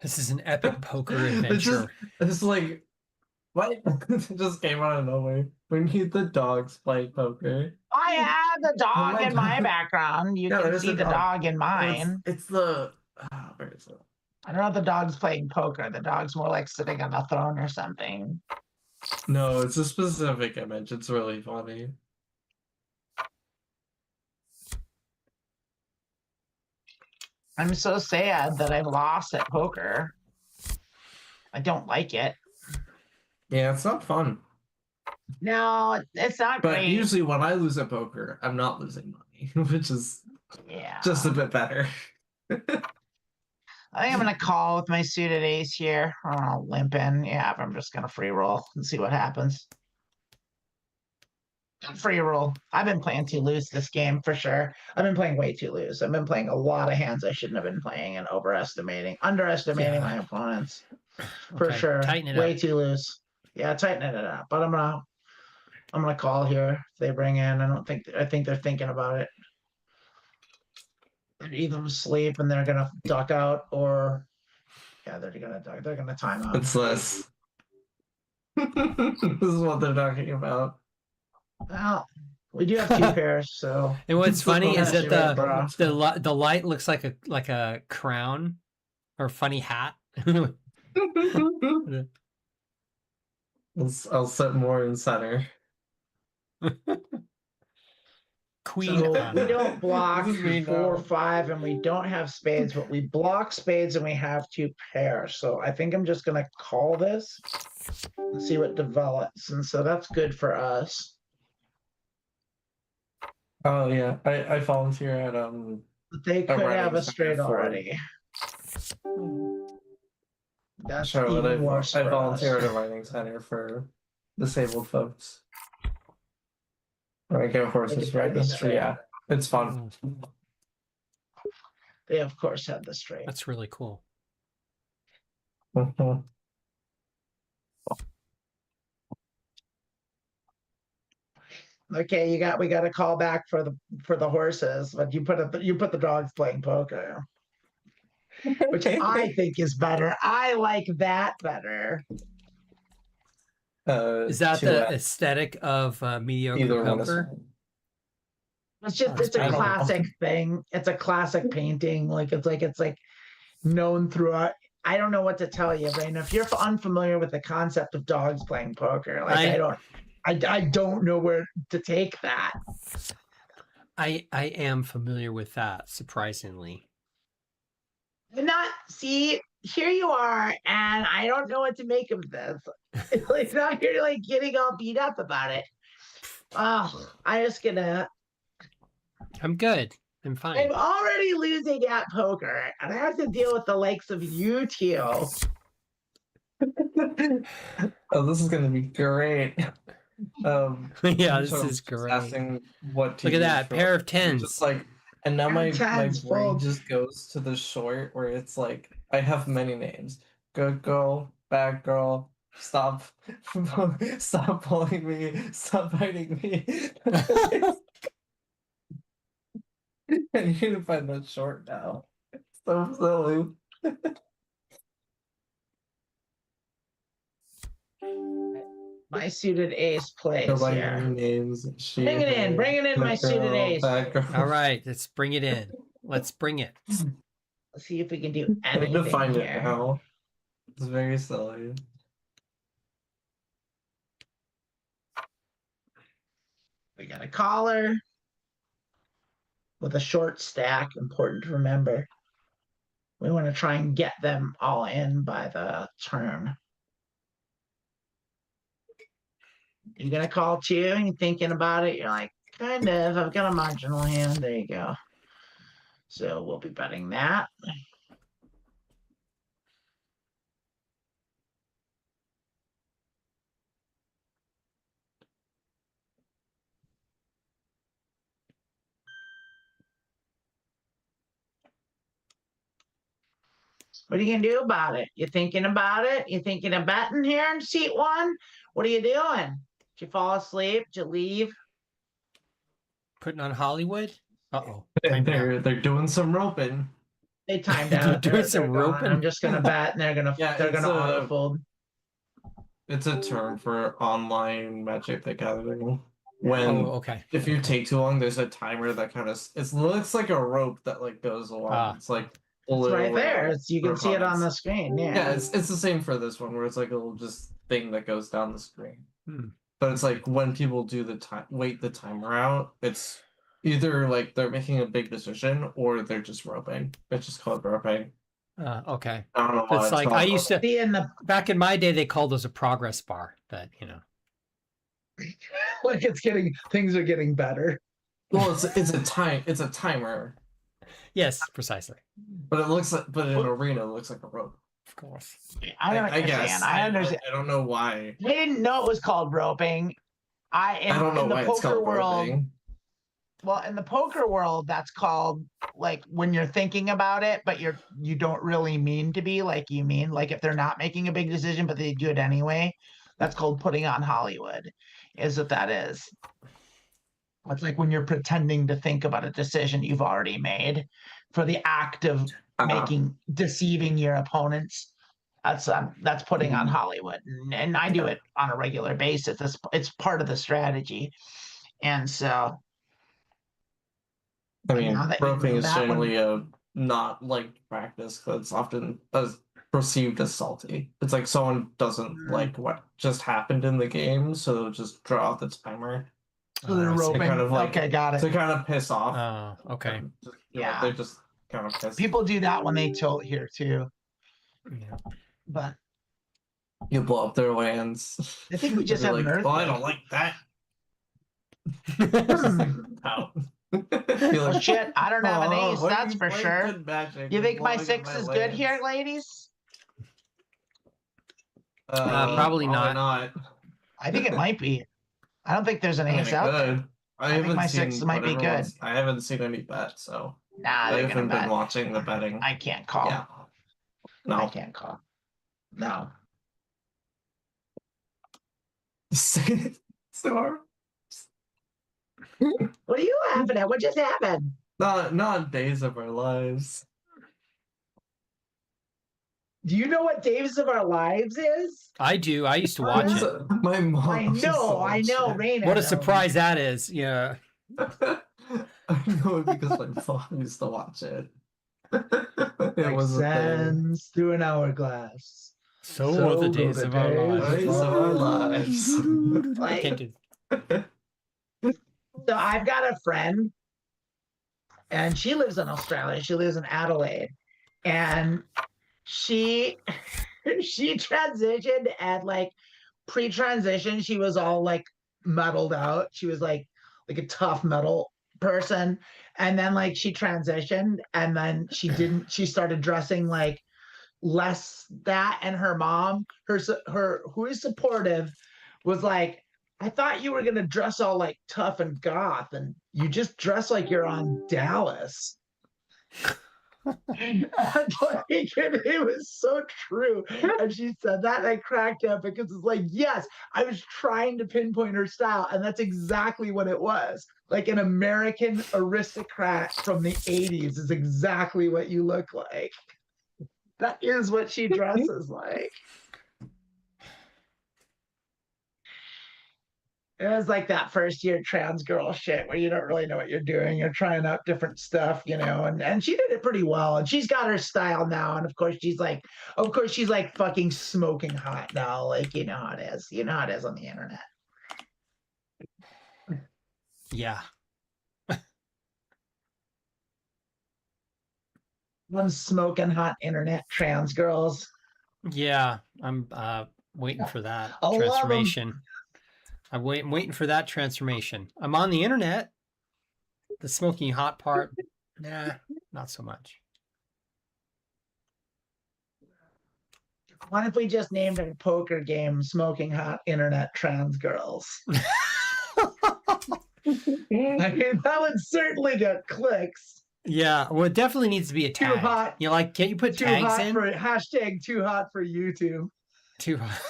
This is an epic poker It's adventure. like, what? It just came out of nowhere. We need the dogs play poker. I have the dog my in my God. background. You Yeah, can there's see a the dog. dog in mine. It's the where is it? I don't know if the dog's playing poker. The dog's more like sitting on a throne or something. No, it's a specific image. It's really funny. I'm so sad that I've lost at poker. I don't like it. Yeah, it's not fun. No, it's not But great. usually when I lose at poker, I'm not losing money, which is just a bit better. I think I'm gonna call with my suited ace here. I'll limp in. Yeah, I'm just gonna free roll and see what happens. Free roll. I've been playing too loose this game for sure. I've been playing way too loose. I've been playing a lot of hands I shouldn't have been playing and underestimating my opponents. For sure. Tighten it way up. too loose. Yeah, tightening it up. But I'm gonna call here if they bring in. I think they're thinking about it. They're either asleep and they're gonna duck out, or yeah, they're gonna duck. They're gonna time out. It's this. This is what they're talking about. Well, we do have two pairs, so. And what's funny is that Bro. the light looks like a crown or funny hat. I'll set more in center. Queen. So we don't block This is me 4 now. or 5, and we don't have spades, but we block spades and we have 2 pairs. So I think I'm just gonna call this and see what develops. And so that's good for us. Oh yeah, I volunteer at But they could writing have a center straight for- already. That's Charlotte. even worse I for volunteer us. at a writing center for disabled folks. I get horses They right. get straight. Yeah, it's fun. They of course have the straight. That's really cool. Mhm. Okay, we got a call back for the horses, but you put the dogs playing poker, which I think is better. I like that better. Is that to, the aesthetic of mediocre either one is poker? fine. It's a classic thing. It's a classic painting. It's like known throughout. I don't know what to tell you, Rayna. If you're unfamiliar with the concept of dogs playing poker, I don't know where to take that. I am familiar with that, surprisingly. See, here you are, and I don't know what to make of this. Like now you're like getting all beat up about it. Oh, I'm good. I'm fine. I'm already losing at poker, and I have to deal with the likes of you two. Oh, this is gonna be great. Yeah, this so is great. Asking what to Look at use that for- pair of tens. Just like, and now my Tens, brain folks. just goes to the short where it's like I have many names: good girl, bad girl. Stop pulling me. Stop biting me. I need to find that short now. It's so silly. My suited ace plays Go by here. names. Bring it in, my good suited girl, ace. bad girl. All right, let's bring it in. Let's bring it. Let's see if we can do I need anything to find here. it now. It's very silly. We got a caller with a short stack. Important to remember. We want to try and get them all in by the turn. You're gonna call too, and you're thinking about it. You're like, kind of. I've got a marginal hand. There you go. So we'll be betting that. What are you gonna do about it? You thinking about it? You thinking of betting here in seat 1? What are you doing? Did you fall asleep? Did you leave? Putting on Hollywood? Uh-oh. And Timed out. they're doing some roping. They timed They're out. doing some gone. roping? I'm just gonna bet, and they're gonna Yeah, they're it's gonna auto fold. It's a term for online Magic the Gathering. When okay. if you take too long, there's a timer that kind of it looks like a rope that like goes along. It's like It's right there. You can see it on the opponents. screen. Yeah. Yeah, it's the same for this one where it's like a little just thing that goes down the screen. Hmm. But it's like when people do the wait the timer out, it's either like they're making a big decision or they're just roping. It's just called roping. Okay. I don't know why It's like I used to See in the back in my day they called those a progress bar, but you know. like things are getting better. Well, it's a timer. Yes, precisely. But it looks like in an arena it looks like a rope. Of course. I guess. I understand. I don't know why. I didn't know it was called roping. I don't know in the why poker it's called world. roping. Well, in the poker world, that's called like when you're thinking about it, but you don't really mean to be like you mean like if they're not making a big decision, but they do it anyway. That's called putting on Hollywood. Is what that is. It's like when you're pretending to think about a decision you've already made for the act of deceiving your opponents. That's putting on Hollywood, and I do it on a regular basis. It's part of the strategy, and so. I mean, roping is that generally a not liked practice because it's often perceived as salty. It's like someone doesn't like what just happened in the game, so they'll just draw out the timer. So they're roping. Kind of like, okay, got it. To kind of piss off. Oh, okay. Yeah. They're just kind of pissed. People do that when they tilt here too. Yeah. But you blow up their lands. I think we just have an earthquake. Oh, I don't like that. Out. Well, shit, I don't have an ace, why that's you for play sure. good Magic? You think my Blowing 6 up is my good lands? here, ladies? Probably not. I think it might be. I don't think there's an I mean, ace it out there. could. I think haven't my seen 6 might be what good. everyone's- I haven't seen any bet, so Nah, I they're haven't gonna been bet. watching the betting. I can't call. Yeah. I No. can't call. No. So, What are you laughing at? What just happened? not Days of Our Lives. Do you know what Days of Our Lives is? I do. I used to watch it. My mom. I know, Rayna. What a knows. surprise that is. Yeah. I know it because my mom used to watch it. It Like was a thing. sands through an hourglass. So are the go days the of our lives. Days of our lives. I can't do. So I've got a friend, and she lives in Australia. She lives in Adelaide, and she transitioned, and like pre-transition, she was all like metaled out. She was like a tough metal person, and then like she transitioned, and then she started dressing like less that, and her mom, her who is supportive, was like, I thought you were gonna dress all like tough and goth, and you just dress like you're on Dallas. And like, it was so true. And she said that, and I cracked up because it's like, yes, I was trying to pinpoint her style, and that's exactly what it was. Like an American aristocrat from the 80s is exactly what you look like. That is what she dresses like. It was like that first year trans girl shit where you don't really know what you're doing. You're trying out different stuff, you know, and she did it pretty well. And she's got her style now. And of course she's like fucking smoking hot now. Like, you know how it is. You know how it is on the internet. Yeah. One smoking hot internet trans girls. Yeah. I'm waiting for that I love 'em. transformation. I'm waiting for that transformation. I'm on the internet. The smoking hot part, nah, not so much. What if we just named our poker game Smoking Hot Internet Trans Girls? I mean, that would certainly get clicks. Yeah, well, it definitely needs to be a tag. hot. You know, like, can't you put Too tags hot in? for hashtag too hot for YouTube. Too hot.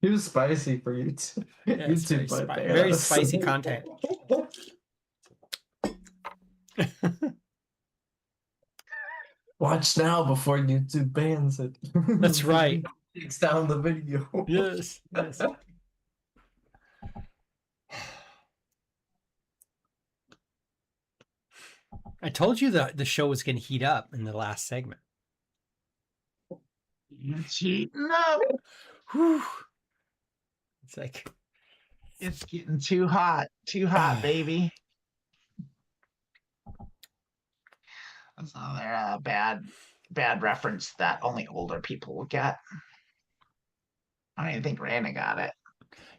He was spicy for YouTube. Yeah, it's YouTube, very spicy content. Watch now before YouTube bans it. That's right. Takes down the video. Yes. Yes. I told you that the show was going to heat up in the last segment. It's heating up. Whew. It's like It's getting too hot, baby. That's another bad reference that only older people will get. I don't even think Rayna got it.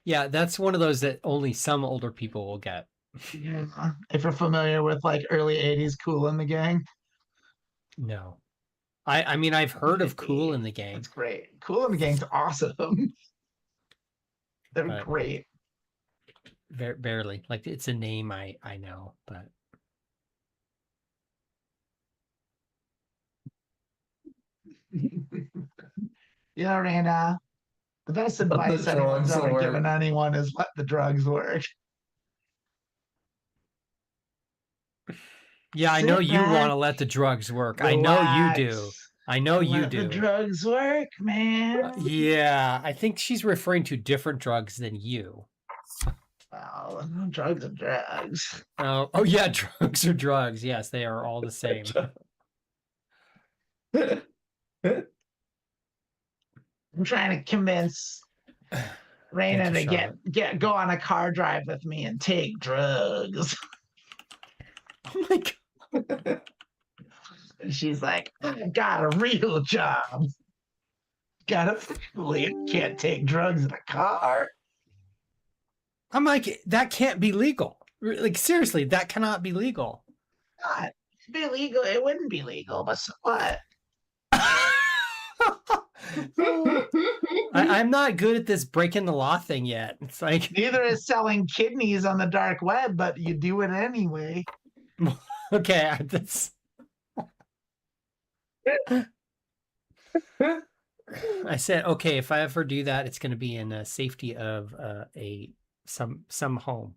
Yeah, that's one of those that only some older people will get. Yeah. If you're familiar with like early 80s Kool in the Gang. No. I mean, I've heard of Kool in the Gang. It's great. Kool in the Gang's awesome. They're great. Barely. Like, it's a name I know, but. Yeah, Rayna. The best advice anyone's ever given anyone is let the drugs work. Yeah, I know you want to let the drugs work. Relax. I know you do. I know you do. Let the drugs work, man. Yeah, I think she's referring to different drugs than you. Well, drugs are drugs. Oh yeah, drugs are drugs. Yes, they are all the same. I'm trying to convince Rayna to go on a car drive with me and take drugs. Oh my God. And she's like, I got a real job. Got a family. Can't take drugs in a car. I'm like, that can't be legal. Like, seriously, that cannot be legal. Not be legal. It wouldn't be legal, but so what? I'm not good at this breaking the law thing yet. It's like neither is selling kidneys on the dark web, but you do it anyway. Okay, that's. I said, okay, if I ever do that, it's going to be in the safety of some home.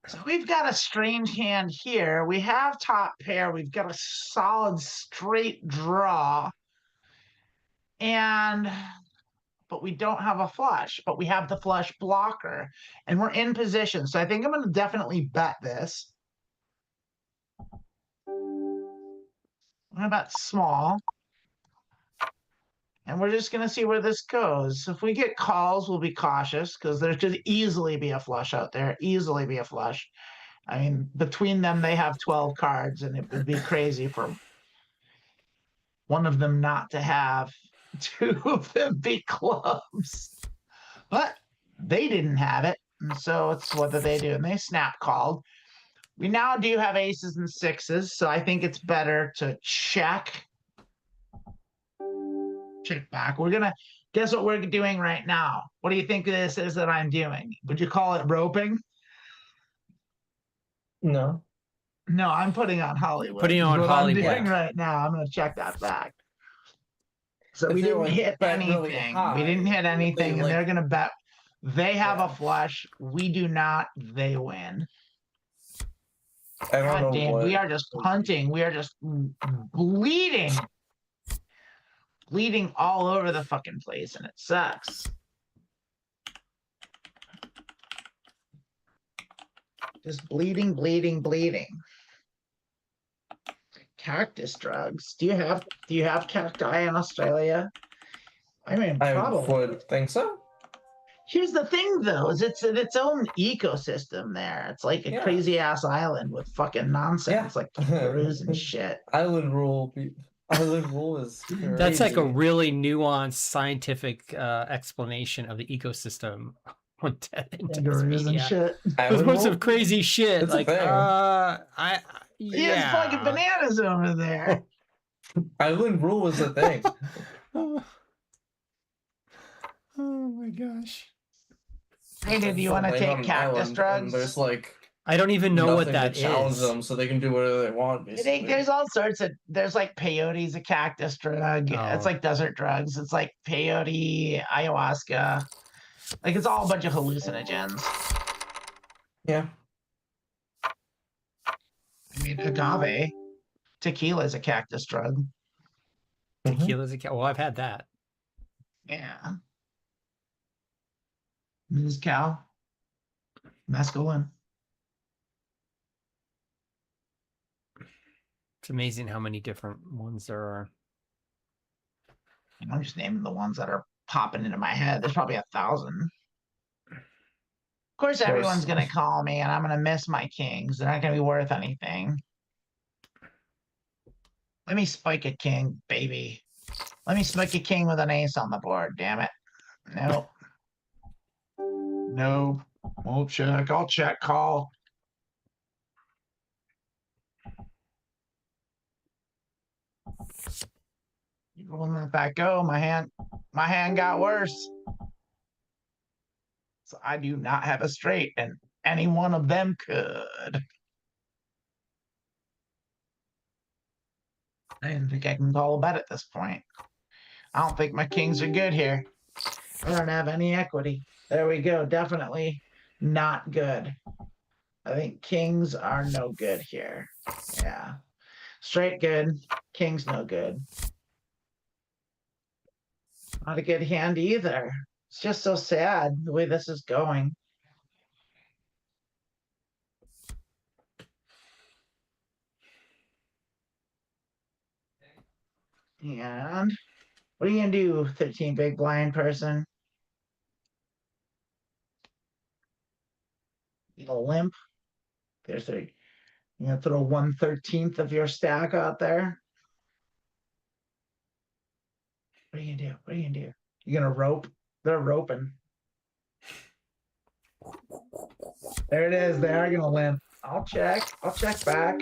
So we've got a strange hand here. We have top pair. We've got a solid straight draw. But we don't have a flush, but we have the flush blocker and we're in position. So I think I'm going to definitely bet this. I'm going to bet small. And we're just going to see where this goes. If we get calls, we'll be cautious because there could easily be a flush out there. Easily be a flush. I mean, between them, they have 12 cards, and it would be crazy for one of them not to have two of them be clubs. But they didn't have it. And so it's what did they do? And they snap called. We now do have aces and sixes. So I think it's better to check back. We're gonna guess what we're doing right now. What do you think this is that I'm doing? Would you call it roping? No, I'm putting on Hollywood. Putting on Hollywood. I'm doing right now. I'm gonna check that back. So we didn't hit anything. Really we didn't hit anything, and they're gonna bet. They have a flush. We do not. They win. God damn, we are just punting. We are just bleeding all over the fucking place, and it sucks. Just bleeding. Cactus drugs. Do you have cacti in Australia? I mean, probably. I would think so. Here's the thing, though, is it's in its own ecosystem there. It's like a crazy ass island with fucking nonsense, like kangaroos and shit. Island rule is crazy. That's like a really nuanced scientific explanation of the ecosystem. Kangaroos and shit. There's a bunch of crazy shit. It's like, There's fucking bananas over there. Island rule is a thing. Oh my gosh. Hey, do you want to take cactus drugs? There's like I don't even know what nothing that to challenge is. them, so they can do whatever they want. I Basically, think there's all sorts of there's like peyote's a cactus drug. It's Oh. like desert drugs. It's like peyote, ayahuasca. Like it's all a bunch of hallucinogens. yeah. I mean, agave, tequila is a cactus drug. Tequila's a well, I've had that. Yeah. Mezcal, mescaline. It's amazing how many different ones there are. I'm just naming the ones that are popping into my head. There's probably 1,000. Of course, everyone's gonna call me, and I'm gonna miss my kings. They're not gonna be worth anything. Let me spike a king, baby. Let me spike a king with an ace on the board. Damn it. Nope. Nope. Won't check. I'll check call. You won't let that go. My hand got worse. So I do not have a straight, and any one of them could. I didn't think I can call a bet at this point. I don't think my kings are good here. I don't have any equity. There we go. Definitely not good. I think kings are no good here. Yeah. Straight good. Kings no good. Not a good hand either. It's just so sad the way this is going. And what are you gonna do, 13 big blind person? You gonna limp? There's a you gonna throw 1/13 of your stack out there? What are you gonna do? What are you gonna do? You gonna rope? They're roping. There it is. They are gonna limp. I'll check. I'll check back.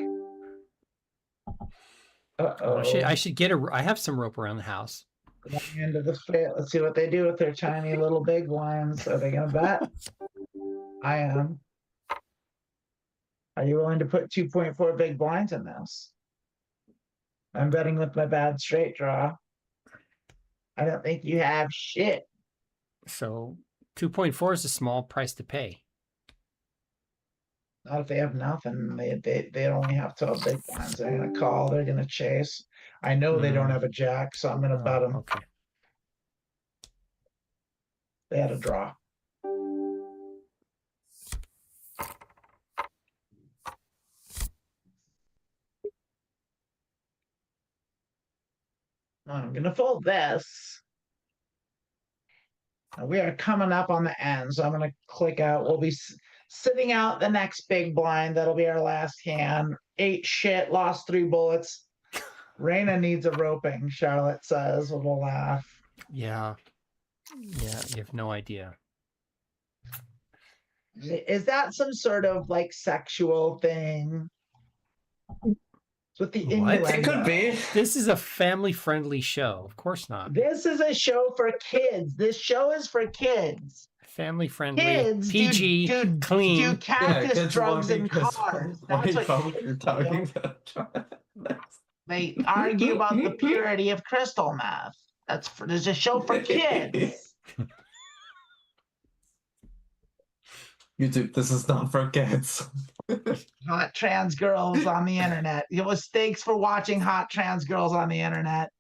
Oh shit! I should get I have some rope around the house. End of the fit. Let's see what they do with their tiny little big blinds. Are they gonna bet? I am. Are you willing to put 2.4 big blinds in this? I'm betting with my bad straight draw. I don't think you have shit. So 2.4 is a small price to pay. Not if they have nothing. They only have 12 big blinds. They're gonna call. They're gonna chase. I know they don't have a jack, so I'm gonna bet them. Okay. They had a draw. I'm gonna fold this. We are coming up on the end, so I'm gonna click out. We'll be sitting out the next big blind. That'll be our last hand. 8 shit, lost 3 bullets. Rayna needs a roping, Charlotte says with a laugh. Yeah. Yeah, you have no idea. Is that some sort of like sexual thing? With the innuendo. It could be. This is a family-friendly show. Of course not. This is a show for kids. This show is for kids. Family-friendly, Kids PG, clean. do cactus drugs in cars. That's what you're talking about. They argue about the purity of crystal meth. There's a show for kids. YouTube, this is not for kids. Hot trans girls on the internet. It was thanks for watching hot trans girls on the internet.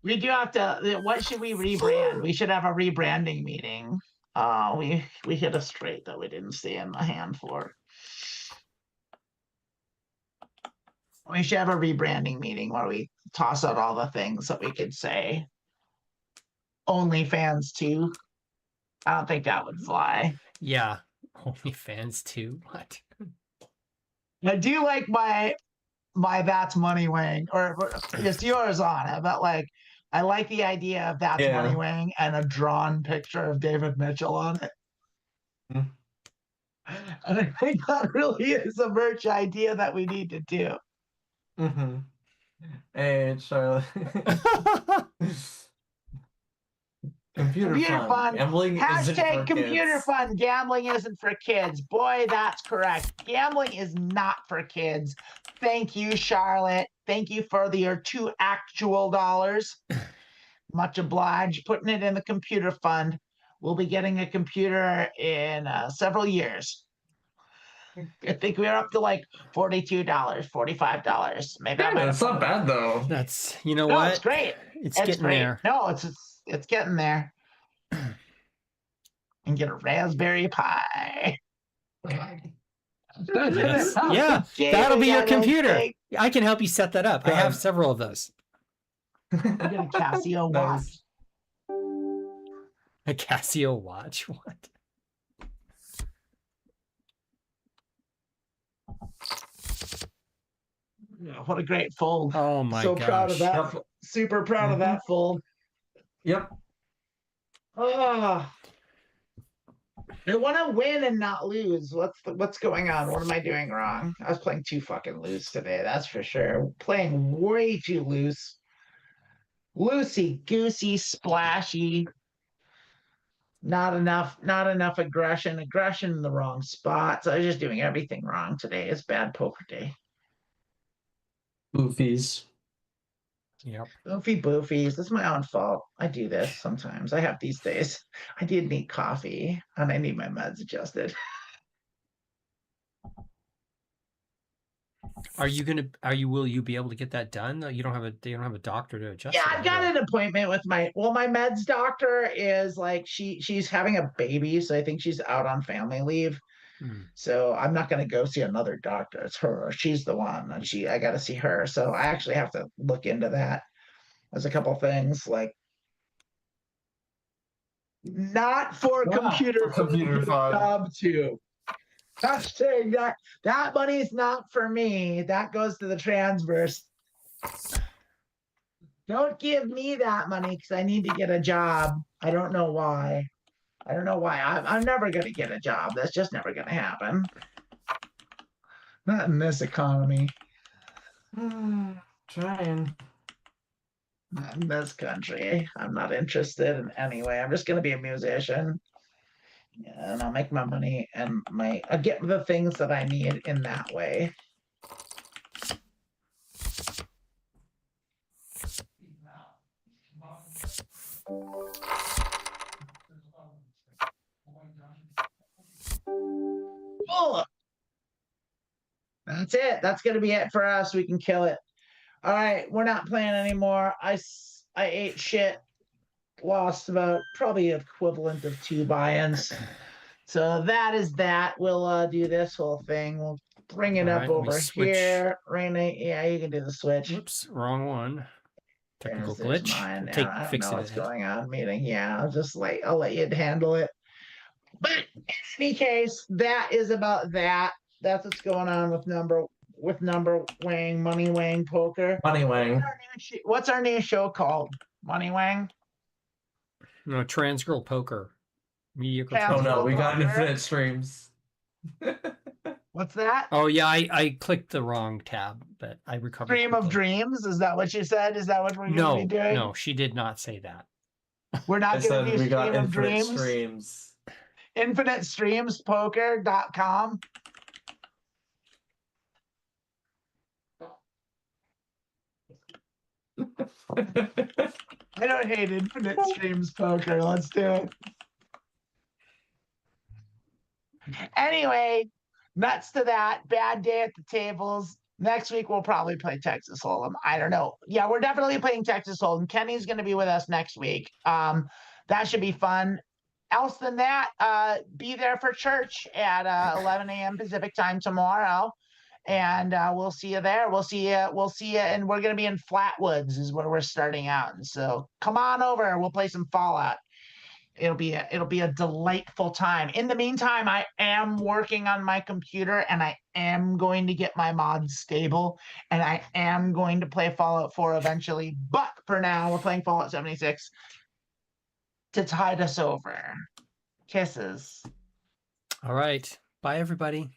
We do have to. What should we rebrand? We should have a rebranding meeting. We hit a straight that we didn't stay in the hand for. We should have a rebranding meeting where we toss out all the things that we could say. OnlyFans too. I don't think that would fly. Yeah. OnlyFans too. What? I do like my That's Money Wing, or it's yours on it, but like I like the idea of That's Money Wing and a drawn picture of David Mitchell on it. Mm. And I think that really is a merch idea that we need to do. Mm-hmm. Hey, Charlotte. Computer fun. Gambling isn't Hashtag for computer kids. fun. Gambling isn't for kids. Boy, that's correct. Gambling is not for kids. Thank you, Charlotte. Thank you for your $2 actual dollars. Much obliged. Putting it in the computer fund. We'll be getting a computer in several years. I think we're up to like $42, $45. Maybe I might It's have not bad though. That's, you know No, what? it's great. It's It's getting great. there. No, it's getting there. And get a Raspberry Pi. Yes. Yeah, that'll be your computer. I can help you set that up. I have several of those. I get a Casio watch. A Casio watch? What? What a great fold. Oh my so gosh. proud of that. Yep. Super proud of that fold. Yep. Oh. I want to win and not lose. What's going on? What am I doing wrong? I was playing too fucking loose today, that's for sure. Playing way too loose. Loosey goosey, splashy. Not enough aggression. Aggression in the wrong spots. I was just doing everything wrong today. It's bad poker day. Goofies. Yep. Boofies. That's my own fault. I do this sometimes. I have these days. I did need coffee and I need my meds adjusted. Will you be able to get that done? They don't have a doctor to adjust. Yeah, I've got an appointment with my meds doctor is like she's having a baby, so I think she's out on family leave. So I'm not going to go see another doctor. It's her. She's the one, and I got to see her. So I actually have to look into that. There's a couple things like not for computer fun. Job too. Hashtag that money's not for me. That goes to the Transverse. Don't give me that money because I need to get a job. I don't know why. I'm never going to get a job. That's just never going to happen. Not in this economy. Trying. Not in this country. I'm not interested in any way. I'm just going to be a musician. And I'll make my money and I get the things that I need in that way. Oh, that's it. That's going to be it for us. We can kill it. All right. We're not playing anymore. I ate shit. Lost about probably equivalent of 2 buy-ins. So that is that. We'll do this whole thing. We'll bring it up over here. Rayna, yeah, you can do the switch. Oops, wrong one. Technical There's glitch. mine. I don't fix know it. what's going on. Meeting. Yeah, I'll let you handle it. But in any case, that is about that. That's what's going on with number Wang, Money Wang Poker. Money Wang. What's our new show called? Money Wang? No, Trans Girl Poker. Medioker. Oh no, we got Poker. infinite streams. What's that? Oh yeah, I clicked the wrong tab, but I recovered. Stream of Dreams? Is that what you said? Is that what we're going to be doing? No, she did not say that. We're not going to do we got Stream of infinite Dreams. streams. InfiniteStreamsPoker.com. I don't hate Infinite Streams Poker. Let's do it. Anyway, nuts to that. Bad day at the tables. Next week, we'll probably play Texas Hold'em. I don't know. Yeah, we're definitely playing Texas Hold'em. Kenny's going to be with us next week. That should be fun. Else than that, be there for church at 11 a.m. Pacific time tomorrow. And we'll see you there. We'll see you. And we're going to be in Flatwoods is where we're starting out. And so come on over. We'll play some Fallout. It'll be a delightful time. In the meantime, I am working on my computer and I am going to get my mods stable and I am going to play Fallout 4 eventually. But for now, we're playing Fallout 76 to tide us over. Kisses. All right. Bye, everybody.